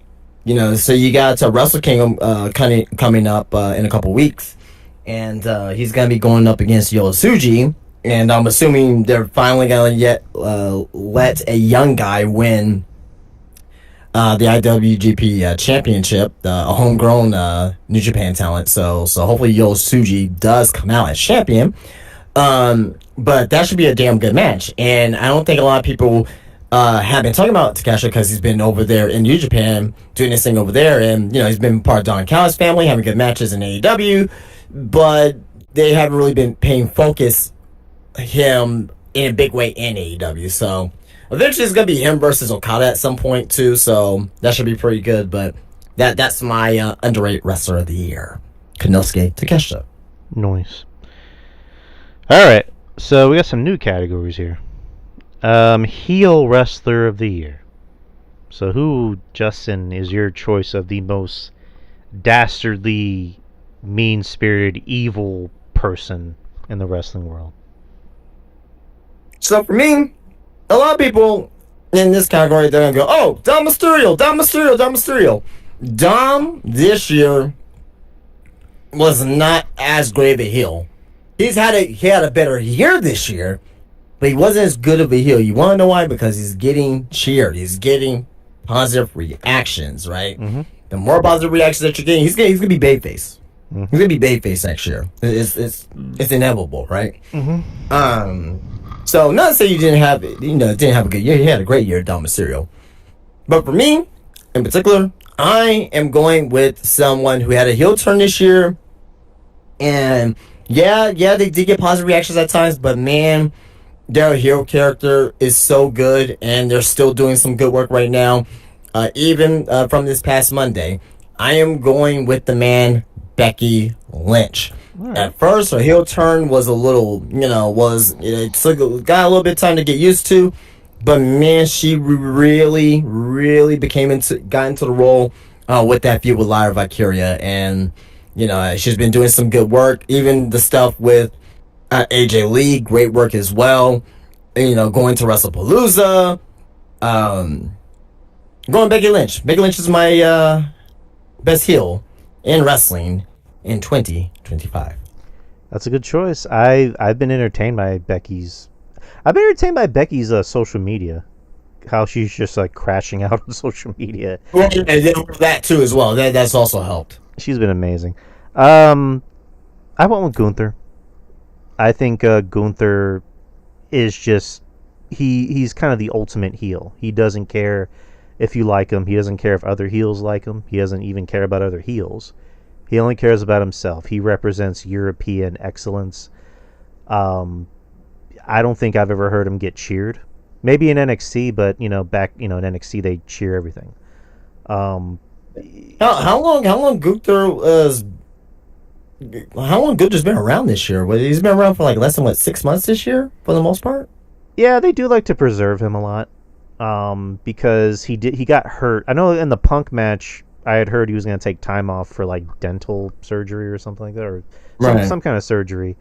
you got Wrestle Kingdom coming up in a couple weeks, and he's gonna be going up against Yosuji and I'm assuming they're finally gonna let a young guy win the IWGP Championship, a homegrown New Japan talent. So hopefully Yo Tsuji does come out as champion. But that should be a damn good match. And I don't think a lot of people have been talking about Takeshita because he's been over there in New Japan doing this thing over there, and he's been part of Don Callis' family, having good matches in AEW, but they haven't really been paying focus him in a big way in AEW. So eventually it's gonna be him versus Okada at some point too. So that should be pretty good. But that's my underrated wrestler of the year, Konosuke Takeshita. Nice. All right, so we got some new categories here. Heel wrestler of the year. So who, Justin, is your choice of the most dastardly, mean-spirited, evil person in the wrestling world? So for me, a lot of people in this category, they're gonna go, "Oh, Dom Mysterio, Dom Mysterio, Dom Mysterio." Dom this year was not as great of a heel. He had a better year this year, but he wasn't as good of a heel. You want to know why? Because he's getting cheered. He's getting positive reactions, right? Mm-hmm. The more positive reactions that you're getting, he's gonna be babyface. Mm-hmm. He's gonna be babyface next year. It's inevitable, right? Mm-hmm. So not to say you didn't have a good year. He had a great year, Dom Mysterio. But for me, in particular, I am going with someone who had a heel turn this year, and yeah, they did get positive reactions at times, but man, their hero character is so good, and they're still doing some good work right now. Even from this past Monday, I am going with the man Becky Lynch. Right. At first, her heel turn was a little, got a little bit of time to get used to, but man, she really, really got into the role with that feud with Lyra Valkyria, and she's been doing some good work. Even the stuff with AJ Lee, great work as well. Going to WrestlePalooza, going Becky Lynch. Becky Lynch is my best heel in wrestling in 2025. That's a good choice. I've been entertained by Becky's social media. How she's just like crashing out on social media. Well, and that too as well. That's also helped. She's been amazing. I went with Gunther. I think Gunther is just he's kind of the ultimate heel. He doesn't care if you like him. He doesn't care if other heels like him. He doesn't even care about other heels. He only cares about himself. He represents European excellence. I don't think I've ever heard him get cheered. Maybe in NXT, but back in NXT they cheer everything. How long Gunther's been around this year? He's been around for like less than 6 months this year for the most part. Yeah, they do like to preserve him a lot. Because he got hurt. I know in the Punk match I had heard he was going to take time off for like dental surgery or something like that, or some kind of surgery.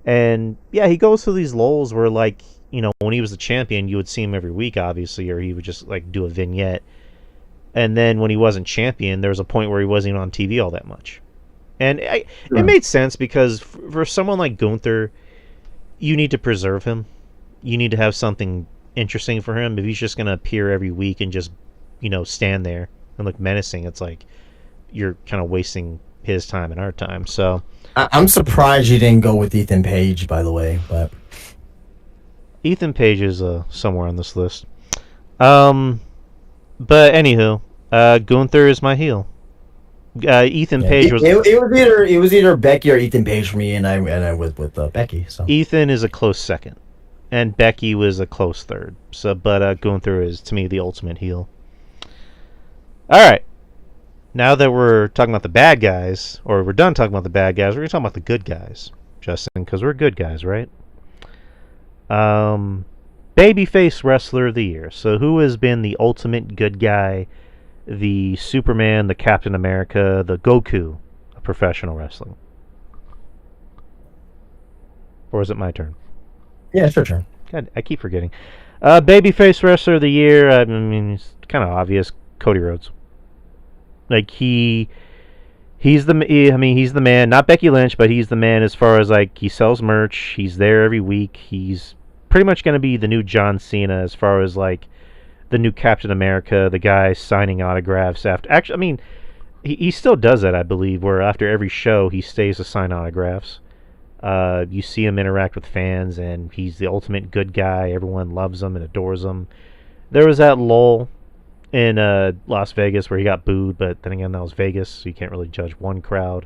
And yeah, he goes through these lulls where like, when he was the champion, you would see him every week, obviously, or he would just like do a vignette. And then when he wasn't champion, there was a point where he wasn't even on TV all that much. And it made sense because for someone like Gunther, you need to preserve him. You need to have something interesting for him. If he's just going to appear every week and just, stand there and look menacing, it's like you're kind of wasting his time and our time. So I'm surprised you didn't go with Ethan Page, by the way. But Ethan Page is somewhere on this list. But anywho, Gunther is my heel. Ethan Page was. It was either Becky or Ethan Page for me, and I went with Becky. So Ethan is a close second, and Becky was a close third. So, but Gunther is to me the ultimate heel. All right, now that we're talking about the bad guys, or we're done talking about the bad guys, we're gonna talk about the good guys, Justin, because we're good guys, right? Babyface wrestler of the year. So, who has been the ultimate good guy? The Superman, the Captain America, the Goku of professional wrestling? Or is it my turn? Yeah, it's your turn. God, I keep forgetting. Babyface wrestler of the year. I mean, it's kind of obvious. Cody Rhodes. Like he I mean, he's the man. Not Becky Lynch, but he's the man as far as like he sells merch. He's there every week. He's pretty much going to be the new John Cena as far as like the new Captain America, the guy signing autographs after. Actually, I mean, he still does that, I believe, where after every show he stays to sign autographs. You see him interact with fans, and he's the ultimate good guy. Everyone loves him and adores him. There was that lull in Las Vegas where he got booed, but then again, that was Vegas, so you can't really judge one crowd.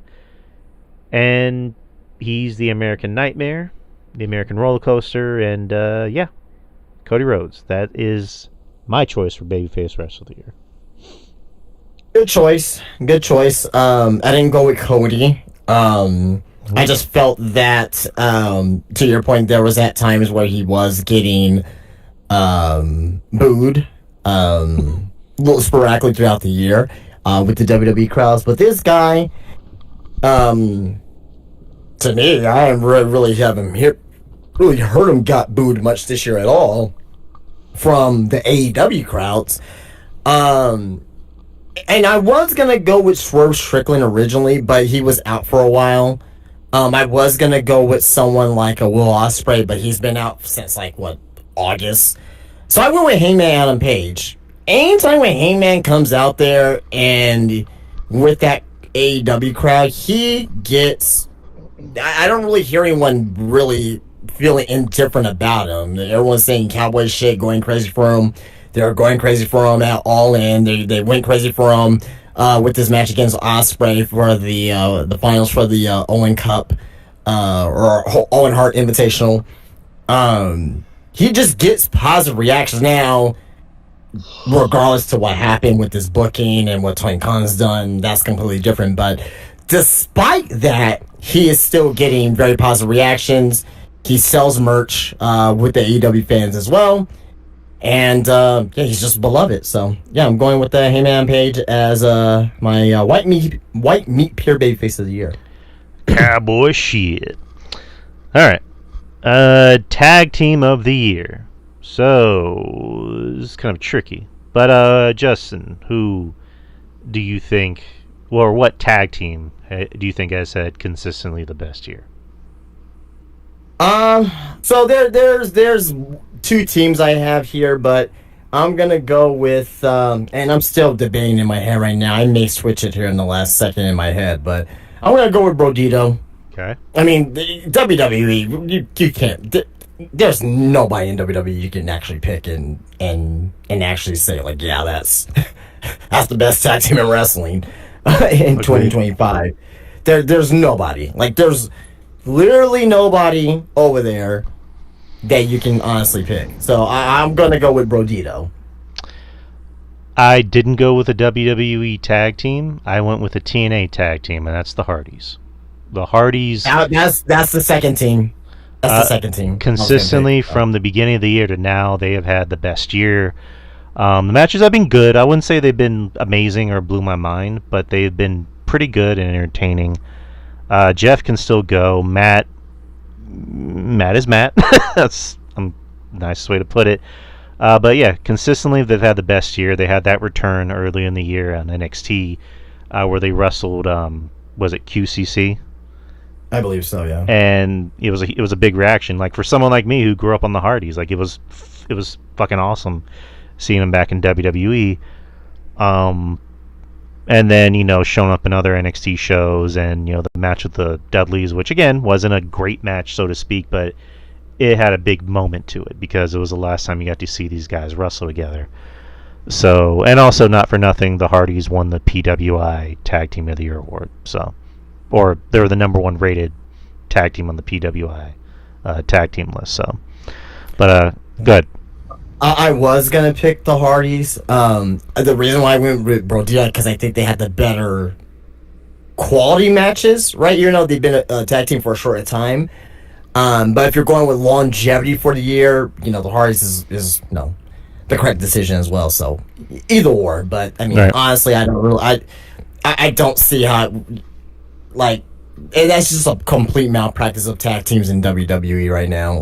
And he's the American Nightmare, the American Roller Coaster, and yeah, Cody Rhodes. That is my choice for Babyface Wrestler of the Year. Good choice. Good choice. I didn't go with Cody. I just felt that, to your point, there was at times where he was getting booed a little sporadically throughout the year with the WWE crowds. But this guy, to me, I haven't really heard him got booed much this year at all from the AEW crowds. And I was gonna go with Swerve Strickland originally, but he was out for a while. I was gonna go with someone like a Will Ospreay, but he's been out since like what, August. So I went with Hangman Adam Page. Anytime when Hangman comes out there and with that AEW crowd, he gets. I don't really hear anyone really feeling indifferent about him. Everyone's saying cowboy shit, going crazy for him. They're going crazy for him at All In. They went crazy for him with this match against Ospreay for the finals for the Owen Cup or Owen Hart Invitational. He just gets positive reactions now, regardless to what happened with this booking and what Tony Khan's done. That's completely different. But despite that, he is still getting very positive reactions. He sells merch with the AEW fans as well. And yeah, he's just beloved. So yeah, I'm going with the Heyman Page as my white meat pure babyface of the year. Cowboy shit. All right, tag team of the year. So this is kind of tricky, but Justin, who do you think, or what tag team do you think has had consistently the best year? So there's two teams I have here, but I'm gonna go with and I'm still debating in my head right now. I may switch it here in the last second in my head, but I'm gonna go with Brodito. Okay. I mean, the WWE, you can't. There's nobody in WWE you can actually pick and actually say like, yeah, that's the best tag team in wrestling in 2025. There's nobody. Like, there's literally nobody over there that you can honestly pick. So I'm gonna go with Brodito. I didn't go with a WWE tag team. I went with a TNA tag team, and that's the Hardys. The Hardys. That's the second team. That's the second team. Consistently from the beginning of the year to now, they have had the best year. The matches have been good. I wouldn't say they've been amazing or blew my mind, but they've been pretty good and entertaining. Jeff can still go. Matt is Matt. That's a nice way to put it. But yeah, consistently they've had the best year. They had that return early in the year on NXT where they wrestled. Was it QCC? I believe so, yeah. And it was a big reaction. Like for someone like me who grew up on the Hardys, like it was fucking awesome seeing them back in WWE. And then, showing up in other NXT shows and, the match with the Dudleys, which again wasn't a great match, so to speak, but it had a big moment to it because it was the last time you got to see these guys wrestle together. So, and also not for nothing, the Hardys won the PWI Tag Team of the Year award. So, or they were the number one rated tag team on the PWI tag team list. So, but good. I was gonna pick the Hardys. The reason why I went with Brodito because I think they had the better quality matches, right? They've been a tag team for a shorter time. But if you're going with longevity for the year, the Hardys is the correct decision as well. So either or. But I mean, right. Honestly, I don't see how. Like, and that's just a complete malpractice of tag teams in WWE right now.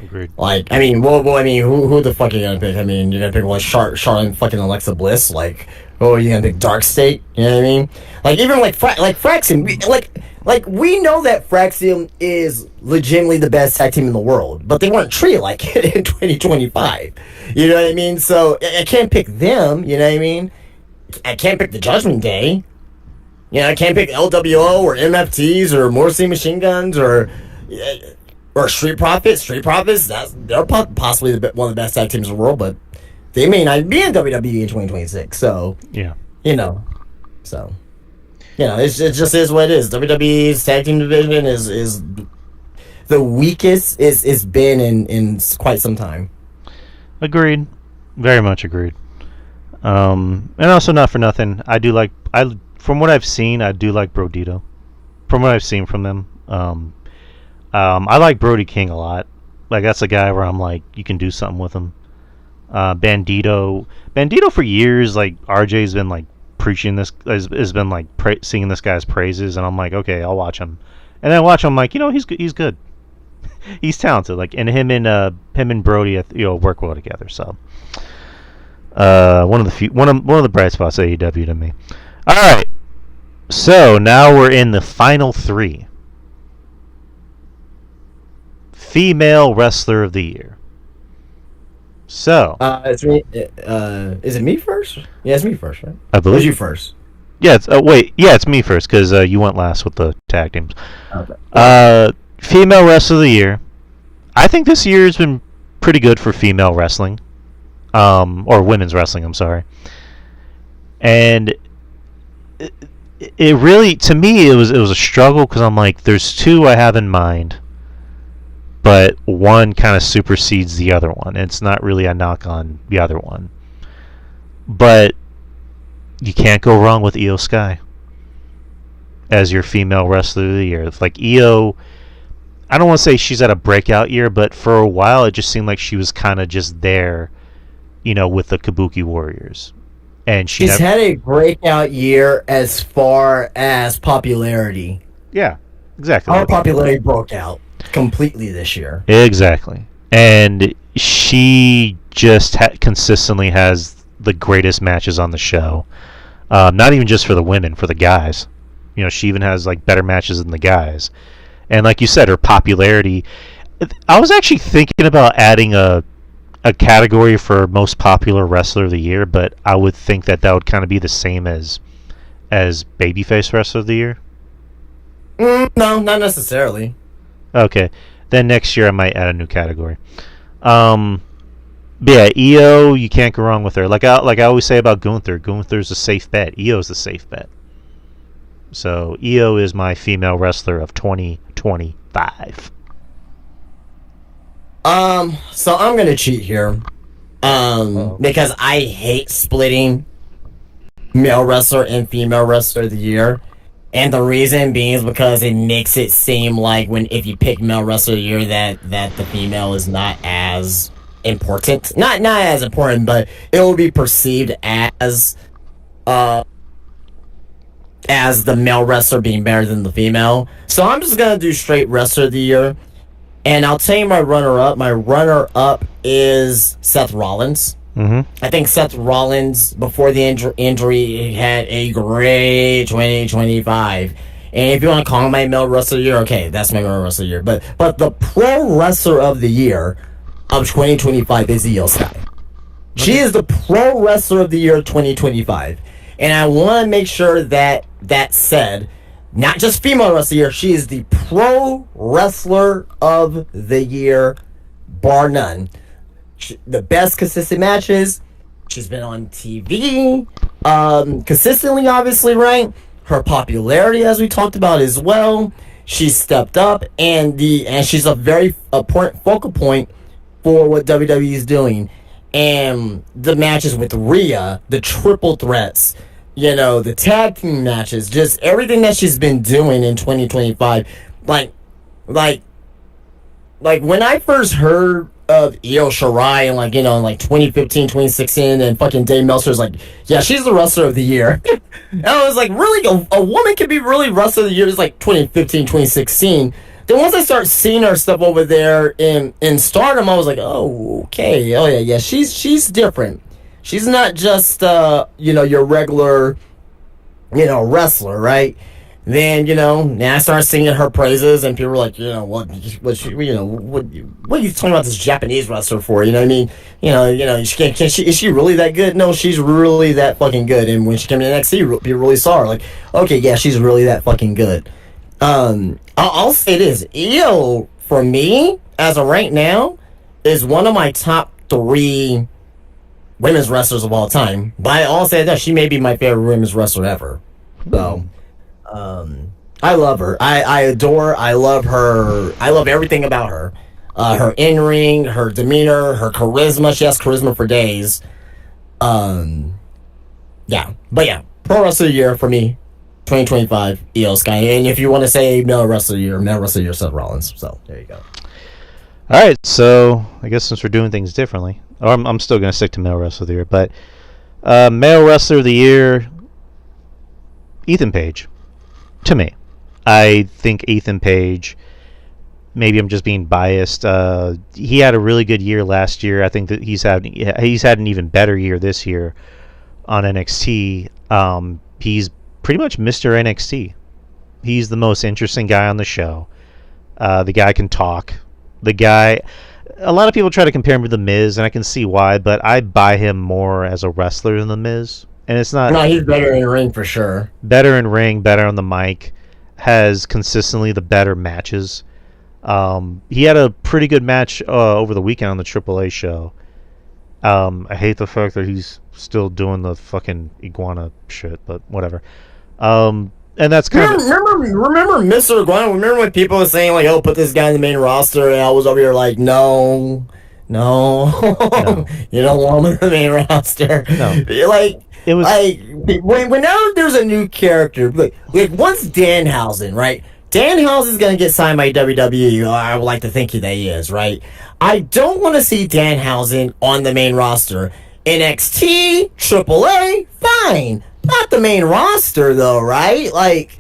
Agreed. I mean, I mean, who the fuck are you gonna pick? I mean, you're gonna pick like Charlotte and fucking Alexa Bliss. Like, oh, you gonna pick Dark State? You know what I mean? Like, even like Fraxium, we know that Fraxium is legitimately the best tag team in the world, but they weren't treated like it in 2025. You know what I mean? So I can't pick them. You know what I mean? I can't pick the Judgment Day. You know, I can't pick LWO or MFTs or Morrissey Machine Guns or Street Profits. Street Profits, they're possibly one of the best tag teams in the world, but they may not be in WWE in 2026. So Yeah. you know, so it just is what it is. WWE's tag team division is the weakest it's been in quite some time. Agreed. Very much agreed. And also, not for nothing, from what I've seen, I do like Brodito. From what I've seen from them, I like Brody King a lot. Like, that's a guy where I'm like, you can do something with him. Bandito for years, like, RJ's been like preaching this, has been like singing this guy's praises, and I'm like, okay, I'll watch him. And then I watch him, like, he's good. He's talented. Like, and him and Brody, work well together. So, one of the bright spots of AEW to me. All right, so now we're in the final three. Female Wrestler of the Year. So, It's me. Is it me first? Yeah, it's me first, right? I Or believe was you first? Yeah, it's me first because you went last with the tag teams. Okay. Female Wrestler of the Year. I think this year has been pretty good for female wrestling, or women's wrestling. I'm sorry. And it really, to me, it was a struggle because I'm like, there's two I have in mind, but one kind of supersedes the other one. It's not really a knock on the other one, but you can't go wrong with Io Sky as your female wrestler of the year. It's like Io, I don't want to say she's at a breakout year, but for a while it just seemed like she was kind of just there, with the Kabuki Warriors. And She's had a breakout year as far as popularity. Yeah, exactly. Our popularity broke out completely this year. Exactly. And she just consistently has the greatest matches on the show. Not even just for the women, for the guys. She even has like better matches than the guys. And like you said, her popularity. I was actually thinking about adding a category for most popular wrestler of the year, but I would think that would kind of be the same as babyface wrestler of the year. No, not necessarily. Okay, then next year I might add a new category. But yeah, Io, you can't go wrong with her. Like I always say about Gunther, Gunther's a safe bet. Io's a safe bet. So Io is my female wrestler of 2025. So I'm gonna cheat here. Because I hate splitting male wrestler and female wrestler of the year. And the reason being is because it makes it seem like if you pick male wrestler of the year that the female is not as important. Not as important, but it will be perceived as the male wrestler being better than the female. So I'm just gonna do straight wrestler of the year. And I'll tell you my runner-up. My runner-up is Seth Rollins. Mm-hmm. I think Seth Rollins, before the injury, had a great 2025. And if you want to call him my male wrestler of the year, okay, that's my male wrestler of the year. But the pro wrestler of the year of 2025 is Io Sky. She is the pro wrestler of the year 2025. And I want to make sure that said, not just female wrestler of the year, she is the pro wrestler of the year, bar none. The best consistent matches. She's been on TV consistently, obviously, right? Her popularity, as we talked about as well. She's stepped up, and she's a very important focal point for what WWE is doing. And the matches with Rhea, the triple threats, the tag team matches, just everything that she's been doing in 2025. Like when I first heard of Io Shirai in like, in like 2015, 2016, and fucking Dave Meltzer's like, yeah, she's the wrestler of the year. And I was like, really, a woman can be really wrestler of the year. It's like 2015, 2016. Then once I start seeing her stuff over there in Stardom, I was like, oh, okay, oh yeah, she's different. She's not just your regular wrestler, right? Then now I started singing her praises, and people were like, what are you talking about this Japanese wrestler for? You know what I mean? Is she really that good? No, she's really that fucking good. And when she came to NXT, people really saw her like, okay, yeah, she's really that fucking good. I'll say this, Io for me as of right now is one of my top 3 women's wrestlers of all time. But I'll say that she may be my favorite women's wrestler ever. So. I love her. I adore. I love her. I love everything about her. Her in ring, her demeanor, her charisma. She has charisma for days. Yeah, but yeah, Pro Wrestler of the Year for me, 2025, Io Sky. And if you want to say Male Wrestler of the Year, Seth Rollins. So there you go. All right, so I guess since we're doing things differently, or I'm still going to stick to Male Wrestler of the Year, but Male Wrestler of the Year, Ethan Page. To me, I think Ethan Page, maybe I'm just being biased. He had a really good year last year. I think that he's had an even better year this year on NXT. He's pretty much Mr. NXT. He's the most interesting guy on the show. The guy can talk. The guy, a lot of people try to compare him to The Miz, and I can see why, but I buy him more as a wrestler than The Miz. And it's not. No, he's better in the ring for sure. Better in ring, better on the mic. Has consistently the better matches. He had a pretty good match over the weekend on the AAA show. I hate the fact that he's still doing the fucking iguana shit, but whatever. And that's kind of. Remember Mr. Iguana? Remember when people were saying like, "Oh, put this guy in the main roster," and I was over here like, "No, you don't want him in the main roster." No. Like. It was like whenever there's a new character, like once Danhausen, right? Danhausen's gonna get signed by WWE. I would like to think that he is, right? I don't want to see Danhausen on the main roster. NXT, AAA, fine, not the main roster though, right? Like,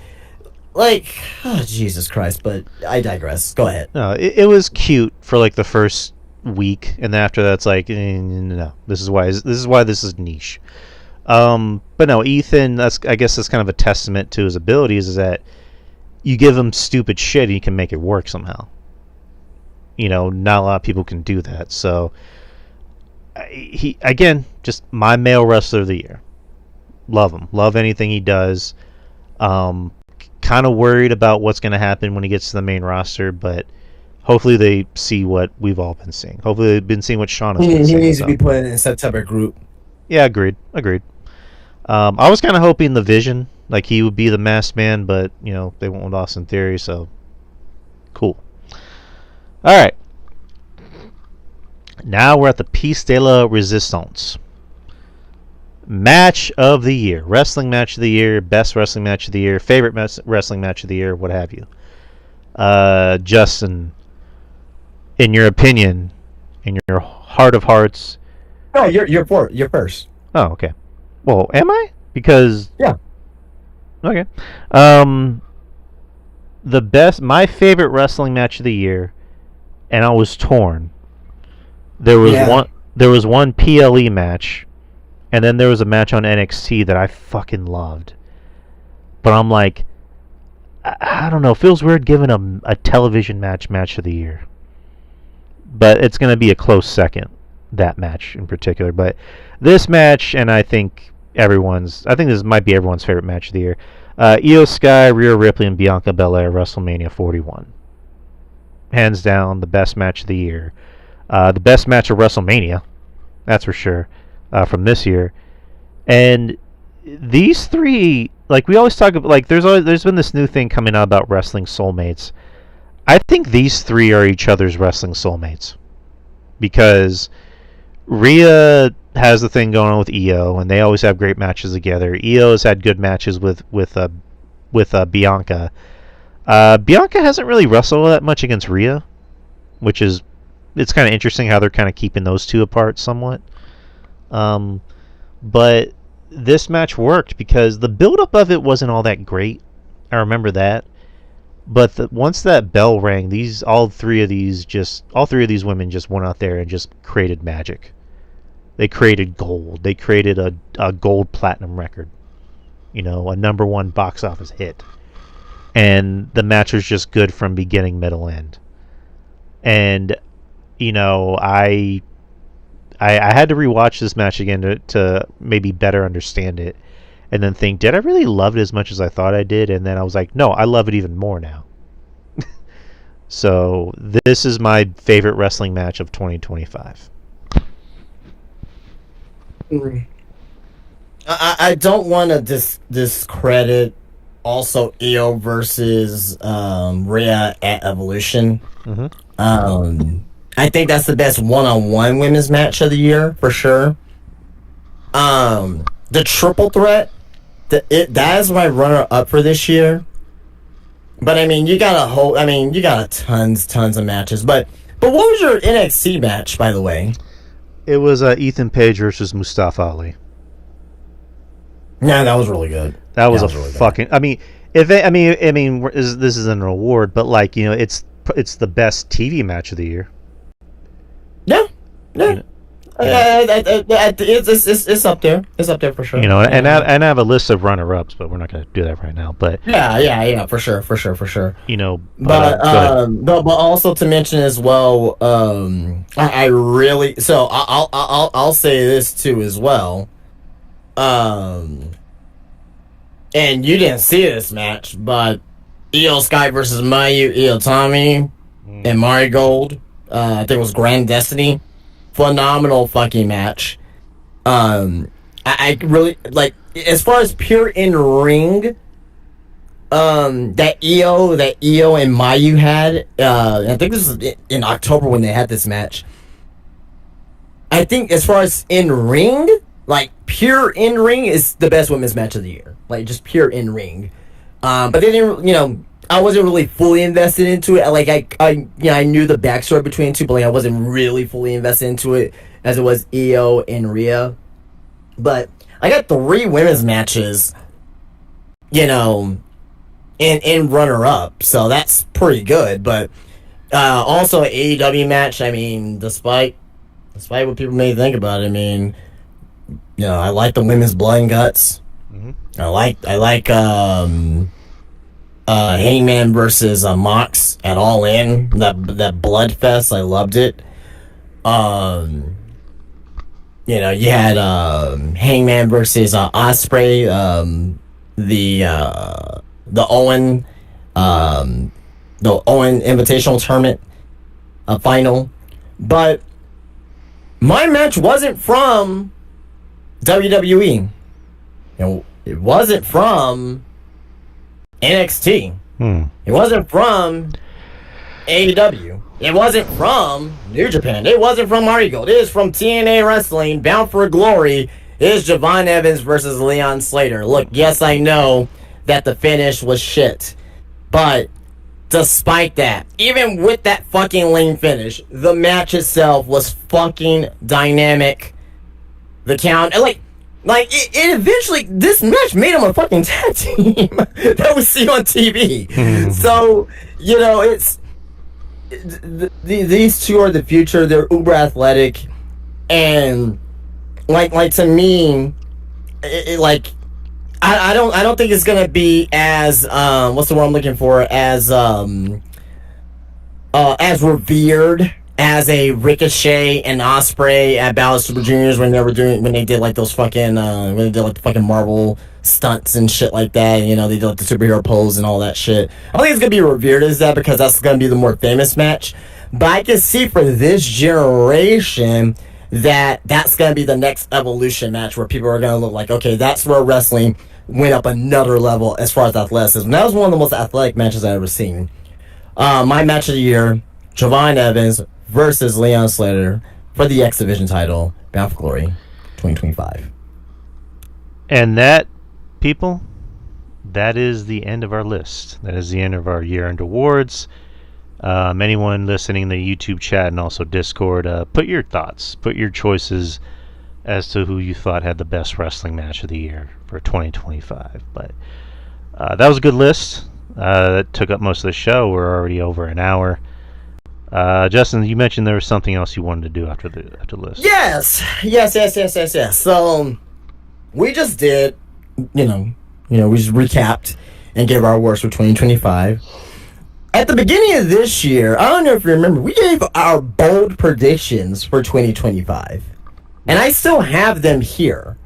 oh, Jesus Christ! But I digress. Go ahead. No, it was cute for like the first week, and then after that's like, no, this is why this is niche. But no, Ethan, I guess that's kind of a testament to his abilities, is that you give him stupid shit and he can make it work somehow. Not a lot of people can do that. So, he, again, just my Male Wrestler of the Year. Love him. Love anything he does. Kind of worried about what's going to happen when he gets to the main roster, but hopefully they see what we've all been seeing. Hopefully they've been seeing what Sean has been seeing. He needs to be put in some type of group. Yeah, agreed. I was kind of hoping the Vision, like he would be the masked man, but they went with Austin Theory, so cool. All right, now we're at the Piece de la Resistance. Match of the year, wrestling match of the year, best wrestling match of the year, favorite wrestling match of the year, what have you. Justin, in your opinion, in your heart of hearts. Oh, you're first. Oh, okay. Well, am I? Because yeah. Okay. My favorite wrestling match of the year, and I was torn. There was one PLE match, and then there was a match on NXT that I fucking loved. But I'm like, I don't know. It feels weird giving a television match of the year. But it's going to be a close second, that match in particular. But this match, and I think this might be everyone's favorite match of the year. Io Sky, Rhea Ripley, and Bianca Belair, WrestleMania 41. Hands down, the best match of the year. The best match of WrestleMania, that's for sure, from this year. And these three, like we always talk about, like there's been this new thing coming out about wrestling soulmates. I think these three are each other's wrestling soulmates, because Rhea has the thing going on with Io, and they always have great matches together. Io has had good matches with Bianca. Bianca hasn't really wrestled that much against Rhea, which is it's kind of interesting how they're kind of keeping those two apart somewhat. But this match worked because the buildup of it wasn't all that great. I remember that. But once that bell rang, all three of these women just went out there and just created magic. They created gold. They created a gold platinum record. A #1 box office hit. And the match was just good from beginning, middle, end. And I had to rewatch this match again to maybe better understand it, and then think, did I really love it as much as I thought I did? And then I was like, no, I love it even more now. So this is my favorite wrestling match of 2025. I don't want to discredit also Io versus Rhea at Evolution. Mm-hmm. I think that's the best one-on-one women's match of the year for sure. The triple threat, that is my runner-up for this year. But I mean, you got tons of matches. But what was your NXT match, by the way? It was Ethan Page versus Mustafa Ali. Yeah, that was really good. That was really fucking. Good. I mean, this isn't an award, but it's the best TV match of the year. Yeah. It's up there. It's up there for sure. And I have a list of runner-ups, but we're not going to do that right now. But yeah, for sure. But also to mention as well, I really I'll say this too as well. And you didn't see this match, but Io Sky versus Mayu Iotami and Marigold. I think it was Grand Destiny. Phenomenal fucking match. I really like, as far as pure in ring. That Io and Mayu had. I think this was in October when they had this match. I think as far as in ring, like pure in ring, is the best women's match of the year. Like just pure in ring. But they didn't, I wasn't really fully invested into it. Like I knew the backstory between the two, but I wasn't really fully invested into it as it was Io and Rhea. But I got 3 women's matches, in runner up, so that's pretty good. But also an AEW match. I mean, despite what people may think about it, I like the women's blood and guts. Mm-hmm. I like Hangman versus Mox at All In. That blood fest, I loved it. You had Hangman versus Ospreay, the Owen Invitational Tournament final. But my match wasn't from WWE. It wasn't from NXT. It wasn't from AEW. It wasn't from New Japan. It wasn't from Marigold. It is from TNA Wrestling, Bound for Glory. It is Javon Evans versus Leon Slater. Look, yes, I know that the finish was shit. But despite that, even with that fucking lame finish, the match itself was fucking dynamic. The count, it eventually, this match made them a fucking tag team that we see on TV. So, these two are the future. They're uber athletic, and to me, I don't think it's gonna be as what's the word I'm looking for, as revered as a Ricochet and Ospreay at Battle of Super Juniors when they did like those fucking the fucking Marvel stunts and shit like that. They did like the superhero pose and all that shit. I don't think it's gonna be revered as that because that's gonna be the more famous match. But I can see for this generation that's gonna be the next Evolution match where people are gonna look like, okay, that's where wrestling went up another level as far as athleticism. That was one of the most athletic matches I've ever seen. My match of the year, Javon Evans versus Leon Slater for the X Division title, Bound for Glory 2025. And that, people, that is the end of our list. That is the end of our year-end awards. Anyone listening in the YouTube chat and also Discord, put your thoughts, put your choices as to who you thought had the best wrestling match of the year for 2025. But that was a good list. That took up most of the show. We're already over an hour. Justin, you mentioned there was something else you wanted to do after the list. Yes. So we just did, we just recapped and gave our awards for 2025. At the beginning of this year, I don't know if you remember, we gave our bold predictions for 2025. And I still have them here.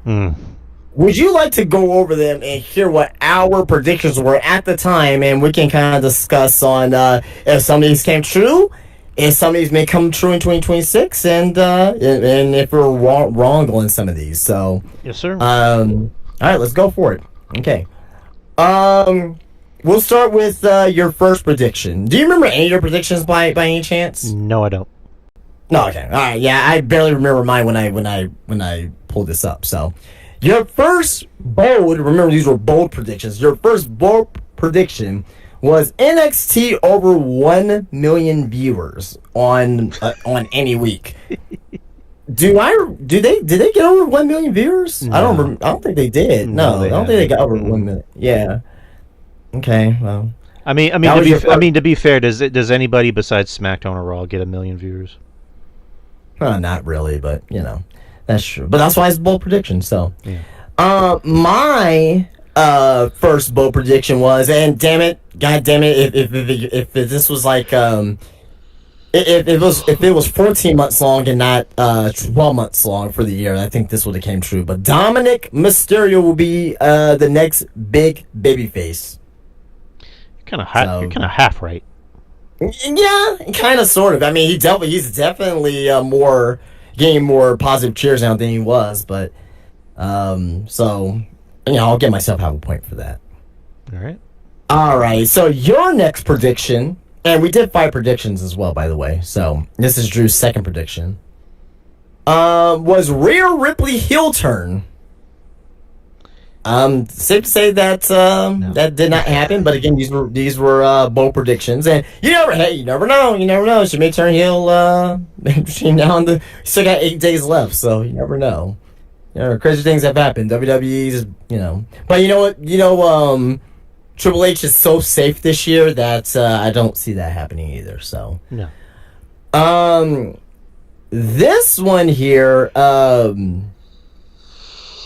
Would you like to go over them and hear what our predictions were at the time, and we can kind of discuss on if some of these came true, if some of these may come true in 2026, and if we're wrong on some of these. So yes, sir. All right, let's go for it. Okay. We'll start with your first prediction. Do you remember any of your predictions by any chance? No, I don't. No, okay. All right. Yeah, I barely remember mine when I pulled this up. So, your first bold. Remember, these were bold predictions. Your first bold prediction was NXT over 1 million viewers on any week. Did they get over 1 million viewers? No. I don't think they did. No, I don't think they got over 1 million. Yeah. Okay. Well. I mean, to be fair, does anybody besides SmackDown or Raw get 1 million viewers? Not really, but that's true. But that's why it's a bold prediction. So, yeah. My first bold prediction was, and God damn it, if this was like if it was 14 months long and not 12 months long for the year, I think this would have came true. But Dominic Mysterio will be the next big babyface. You're kind of half right. Yeah, kind of, sort of. I mean, he's definitely getting more positive cheers now than he was. But so I'll give myself half a point for that. All right. So your next prediction, and we did 5 predictions as well, by the way. So this is Drew's second prediction. Was Rhea Ripley heel turn? Safe to say that No. that did not happen. But again, these were bold predictions, and you never know. She may turn heel between now and still got 8 days left, so you never know. Crazy things have happened. WWE's, but you know what? Triple H is so safe this year that I don't see that happening either. So no. This one here,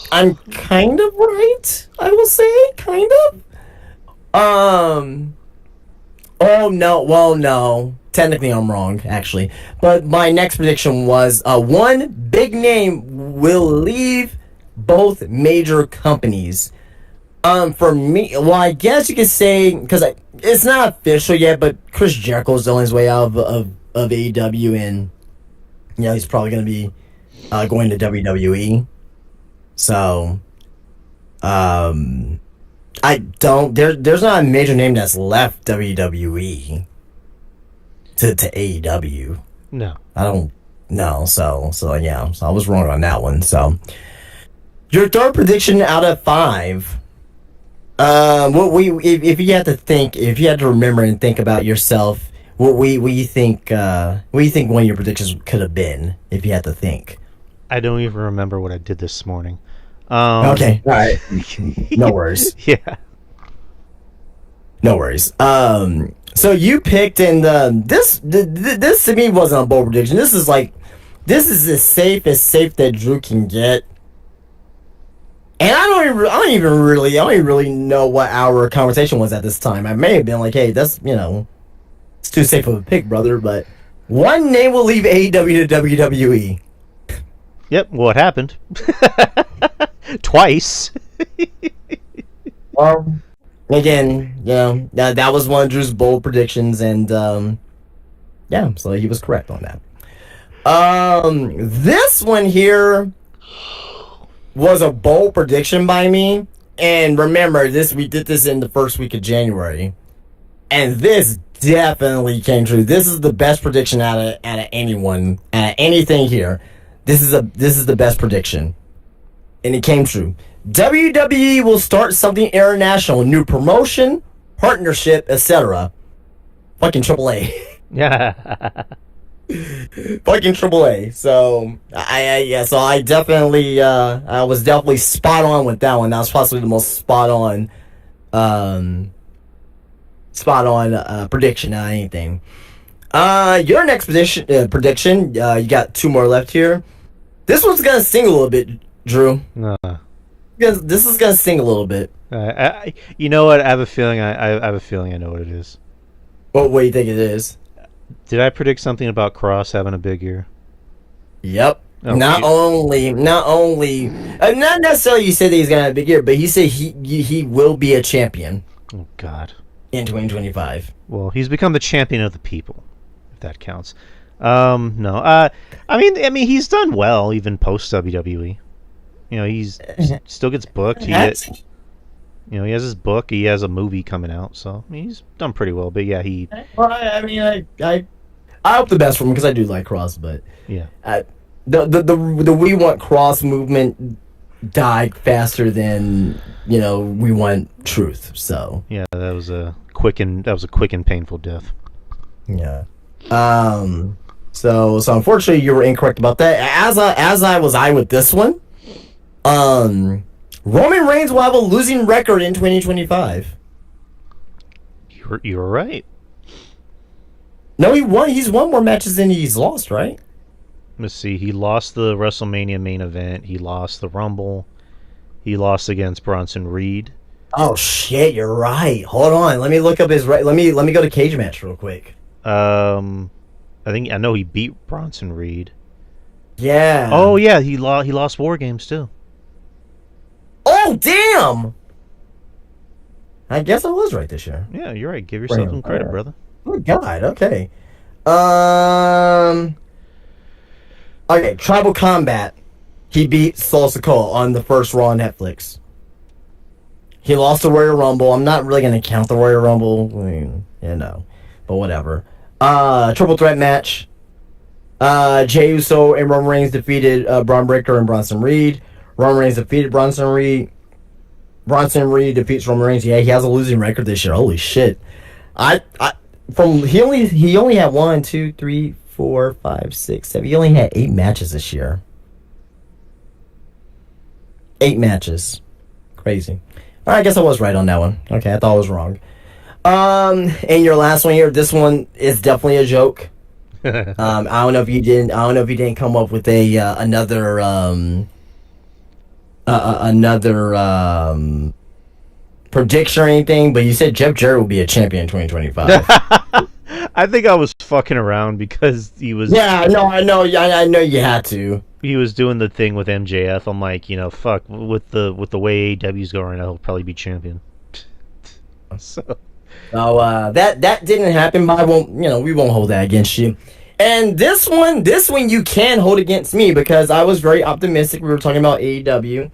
I'm kind of right, I will say, kind of. Oh, no, well, no. Technically, I'm wrong, actually. But my next prediction was one big name will leave both major companies. For me, well, I guess you could say, because it's not official yet, but Chris Jericho's on his way out of AEW, and, he's probably going to be going to WWE. So, I don't. There's not a major name that's left WWE to AEW. No, I don't know. So yeah. So I was wrong on that one. So your third prediction out of 5. If you had to think, if you had to remember and think about yourself, what you think one of your predictions could have been if you had to think. I don't even remember what I did this morning. Okay, all right. No worries. Yeah. No worries. So you picked, and this to me wasn't a bold prediction. This is as safe that Drew can get. And I don't even really know what our conversation was at this time. I may have been like, hey, that's it's too safe of a pick, brother. But one name will leave AEW to WWE. Yep. What happened? Twice. Again, that was one of Drew's bold predictions, and so he was correct on that. This one here was a bold prediction by me, and remember, we did this in the first week of January, and this definitely came true. This is the best prediction out of anyone, out of anything here. This is the best prediction, and it came true. WWE will start something international, new promotion, partnership, etc. Fucking AAA. Yeah. Fucking AAA. So so I definitely I was definitely spot on with that one. That was possibly the most um spot on prediction on anything. Your next prediction. You got two more left here. This one's gonna sting a little bit, Drew. Nah. Because this is gonna sting a little bit. You know what? I have a feeling. I have a feeling I know what it is. What do you think it is? Did I predict something about Cross having a big year? Yep. Oh, not necessarily you said that he's gonna have a big year, but he said he will be a champion oh God. in 2025. Well, he's become the champion of the people, if that counts. No. I mean, he's done well even post WWE. You know, he's still gets booked. He has his book. He has a movie coming out, so I mean, he's done pretty well. But yeah, Well, I mean, I hope the best for him because I do like Cross, but yeah. The we want Cross movement died faster than we want truth. So Yeah, that was a quick and painful death. yeah. So unfortunately, you were incorrect about that. As I was with this one. Roman Reigns will have a losing record in 2025. You're right. No, he won. He's won more matches than he's lost, right? Let's see. He lost the WrestleMania main event. He lost the Rumble. He lost against Bronson Reed. Oh shit, you're right. Hold on. Let me look up his right. Let me go to cage match real quick. I know he beat Bronson Reed. Yeah. Oh yeah, he lost War Games too. Oh damn! I guess I was right this year. Yeah, you're right. Give yourself some credit, brother. Oh God. Okay. Okay. Tribal Combat. He beat Soul Sikoa on the first Raw on Netflix. He lost the Royal Rumble. I'm not really gonna count the Royal Rumble. I mean, but whatever. Triple threat match. Jey Uso and Roman Reigns defeated Braun Breaker and Bronson Reed. Roman Reigns defeated Bronson Reed. Bronson Reed defeats Roman Reigns. Yeah, he has a losing record this year. Holy shit! He only had 1, 2, 3, 4, 5, 6, 7. He only had 8 matches this year. 8 matches. Crazy. All right, I guess I was right on that one. Okay, I thought I was wrong. And your last one here. This one is definitely a joke. I don't know if you didn't come up with another prediction or anything, but you said Jeff Jarrett will be a champion in 2025. I think I was fucking around because he was. Yeah, no, I know you had to. He was doing the thing with MJF. I'm like, fuck with the way AEW's going right now, he'll probably be champion. So that didn't happen, but we won't hold that against you. And this one you can hold against me because I was very optimistic. We were talking about AEW,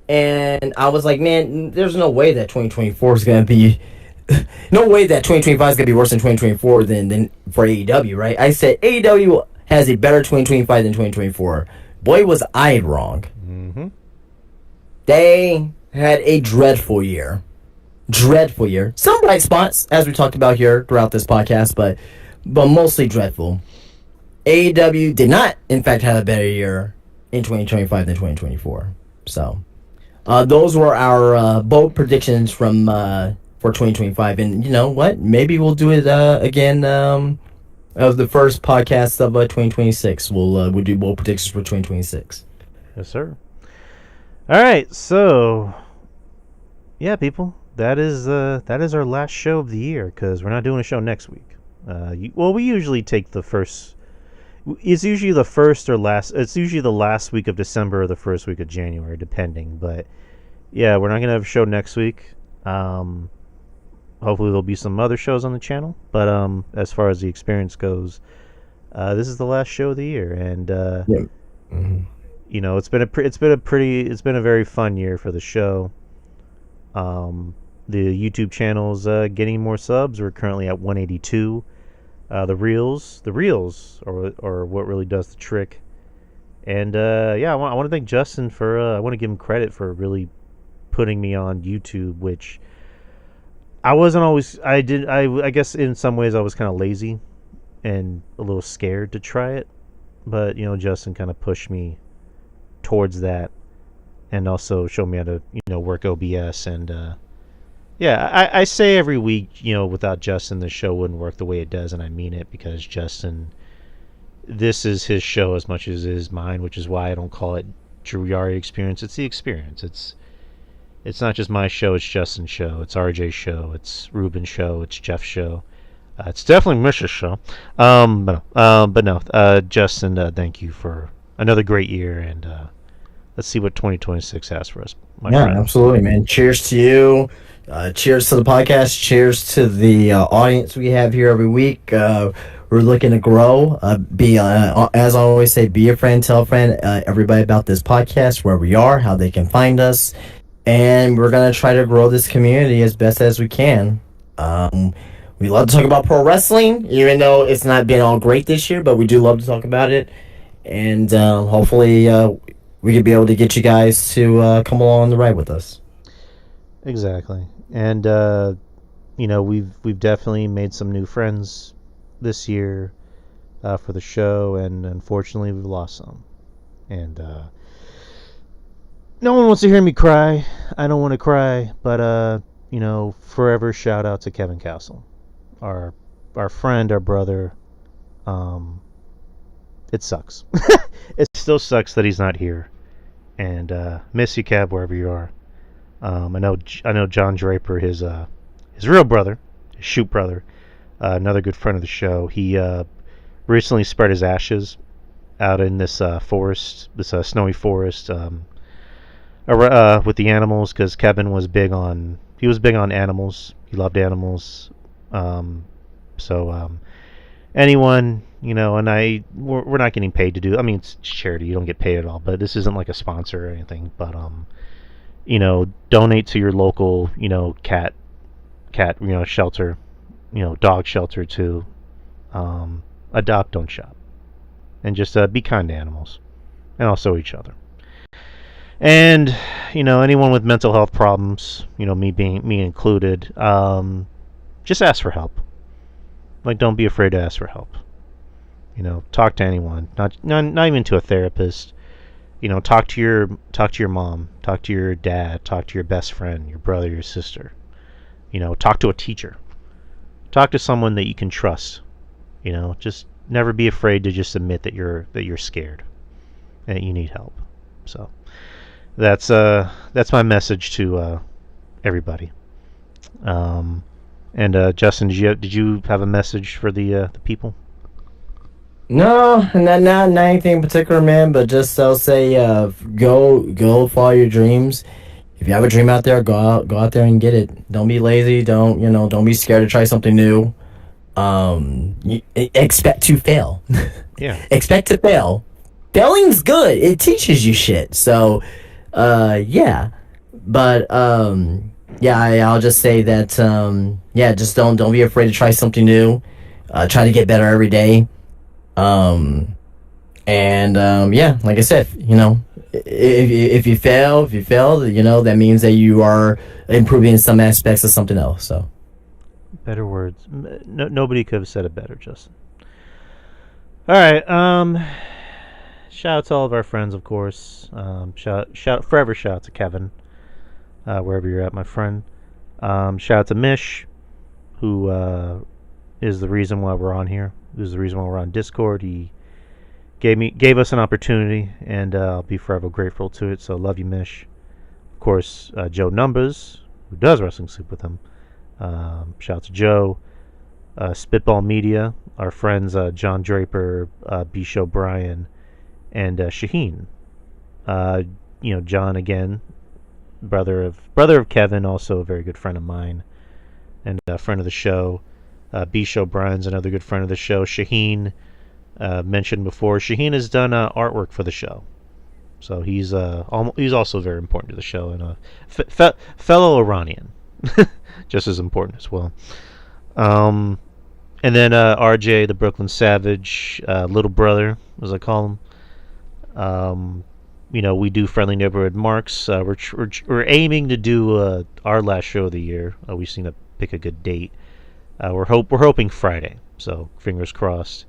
and I was like, man, there's no way that 2024 is gonna be, no way that 2025 is gonna be worse than 2024 than for AEW, right? I said AEW has a better 2025 than 2024. Boy, was I wrong. Mm-hmm. They had a dreadful year. Some bright spots, as we talked about here throughout this podcast, but mostly dreadful. AEW did not, in fact, have a better year in 2025 than 2024. So, those were our bold predictions from for 2025. And you know what? Maybe we'll do it again of the first podcast of 2026. We'll do bold predictions for 2026. Yes, sir. All right, so yeah, people, that is our last show of the year because we're not doing a show next week. We usually take the first. It's usually the first or last. It's usually the last week of December or the first week of January, depending. But yeah, we're not gonna have a show next week. Hopefully there'll be some other shows on the channel. But as far as the experience goes, this is the last show of the year, and it's been a very fun year for the show. The YouTube channel's getting more subs. We're currently at 182. The reels are what really does the trick. And I want to thank Justin for. I want to give him credit for really putting me on YouTube, which I wasn't always. I guess in some ways I was kind of lazy and a little scared to try it. But Justin kind of pushed me towards that, and also showed me how to work OBS. And yeah, I say every week, without Justin, the show wouldn't work the way it does, and I mean it, because Justin, this is his show as much as it is mine, which is why I don't call it Drew Yari Experience. It's the experience. It's not just my show. It's Justin's show. It's RJ's show. It's Ruben's show. It's Jeff's show. It's definitely Mish's show. But no, Justin, thank you for another great year, and let's see what 2026 has for us, my friend. Absolutely, man. Cheers to you. Cheers to the podcast. Cheers to the audience we have here every week. We're looking to grow. As I always say, be a friend, tell a friend, everybody about this podcast, where we are, how they can find us, and we're gonna try to grow this community as best as we can. We love to talk about pro wrestling, even though it's not been all great this year, but we do love to talk about it, and hopefully we could be able to get you guys to come along the ride with us. Exactly, and we've definitely made some new friends this year for the show, and unfortunately we've lost some. And no one wants to hear me cry. I don't want to cry, but forever shout out to Kevin Castle, our friend, our brother. It sucks. It still sucks that he's not here, and miss you, Kev, wherever you are. I know John Draper, his real brother, his shoot brother, another good friend of the show. He recently spread his ashes out in this forest, this snowy forest, with the animals, because Kevin was big on animals. He loved animals. Anyone, and we're not getting paid to do. I mean, it's charity. You don't get paid at all. But this isn't like a sponsor or anything. But donate to your local, cat, shelter, dog shelter to adopt, don't shop, and just be kind to animals, and also each other. And anyone with mental health problems, me included, just ask for help. Like, don't be afraid to ask for help. Talk to anyone, not even to a therapist. Talk to your mom, talk to your dad, talk to your best friend, your brother, your sister. Talk to a teacher. Talk to someone that you can trust. Just never be afraid to just admit that you're scared and that you need help. So that's my message to everybody. And Justin, did you have a message for the people? No, not anything in particular, man. But just I'll say, go follow your dreams. If you have a dream out there, go out there and get it. Don't be lazy. Don't be scared to try something new. Expect to fail. Yeah. Expect to fail. Failing's good. It teaches you shit. So, yeah. But I'll just say that just don't be afraid to try something new. Try to get better every day. Like I said, if you fail, that means that you are improving in some aspects of something else. So, better words. Nobody could have said it better, Justin. All right. Shout out to all of our friends, of course. Forever shout out to Kevin, wherever you're at, my friend. Shout out to Mish, who is the reason why we're on here. Who's the reason why we're on Discord. He gave us an opportunity, and I'll be forever grateful to it. So love you, Mish. Of course, Joe Numbers, who does Wrestling Soup with him. Shout out to Joe. Spitball Media, our friends John Draper, Bish O'Brien, and Shaheen. John again, brother of Kevin, also a very good friend of mine, and a friend of the show. Bish O'Brien's another good friend of the show. Shaheen, mentioned before. Shaheen has done artwork for the show, so he's also very important to the show, and a fellow Iranian, just as important as well. And then RJ, the Brooklyn Savage, little brother, as I call him. We do Friendly Neighborhood Marks. We're aiming to do our last show of the year. We just need to pick a good date. We're hoping Friday. So fingers crossed.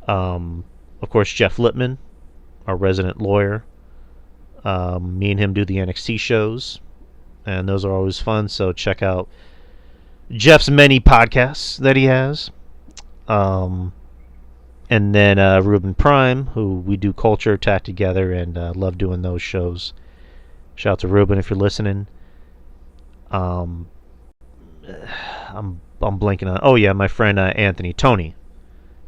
Of course, Jeff Lippman, our resident lawyer. Me and him do the NXT shows, and those are always fun. So check out Jeff's many podcasts that he has. And then Ruben Prime, who we do Culture Attack together, and love doing those shows. Shout out to Ruben if you're listening. I'm blanking on. Oh yeah, my friend Anthony Tony,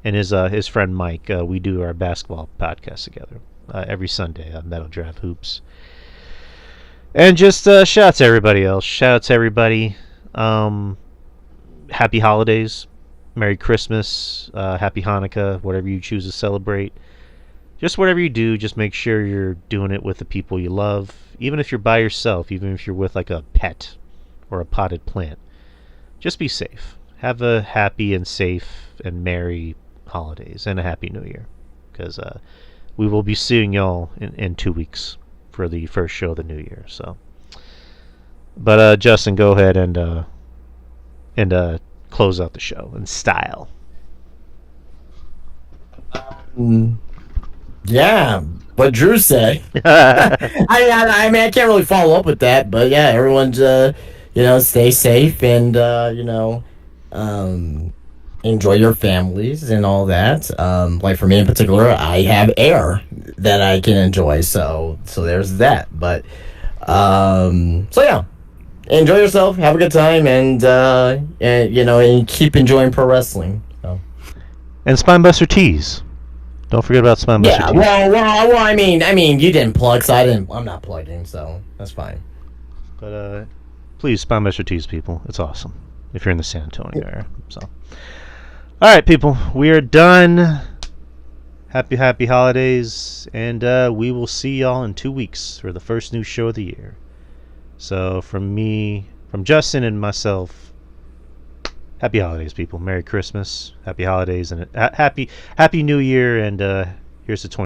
and his friend Mike. We do our basketball podcast together every Sunday on Metal Drive Hoops. And just shout out to everybody else. Shout out to everybody. Happy holidays. Merry Christmas, Happy Hanukkah, whatever you choose to celebrate. Just whatever you do, just make sure you're doing it with the people you love. Even if you're by yourself, even if you're with like a pet or a potted plant. Just be safe. Have a happy and safe and merry holidays and a happy new year. Because we will be seeing y'all in 2 weeks for the first show of the new year. So, but Justin, go ahead and close out the show in style. Yeah, what Drew said. I mean, I can't really follow up with that, but yeah, everyone's, stay safe and, enjoy your families and all that. Like for me in particular, I have air that I can enjoy, so there's that. But, so yeah. Enjoy yourself, have a good time, and keep enjoying pro wrestling. So. And Spinebuster Tees. Don't forget about Spinebuster Tees. Well, I mean, you didn't plug, so I'm not plugging, so that's fine. But please, Spinebuster Tees, people. It's awesome if you're in the San Antonio area. So, all right, people, we are done. Happy holidays, and we will see y'all in 2 weeks for the first new show of the year. So from Justin and myself, happy holidays, people. Merry Christmas, happy holidays, and happy New Year. And here's the 20.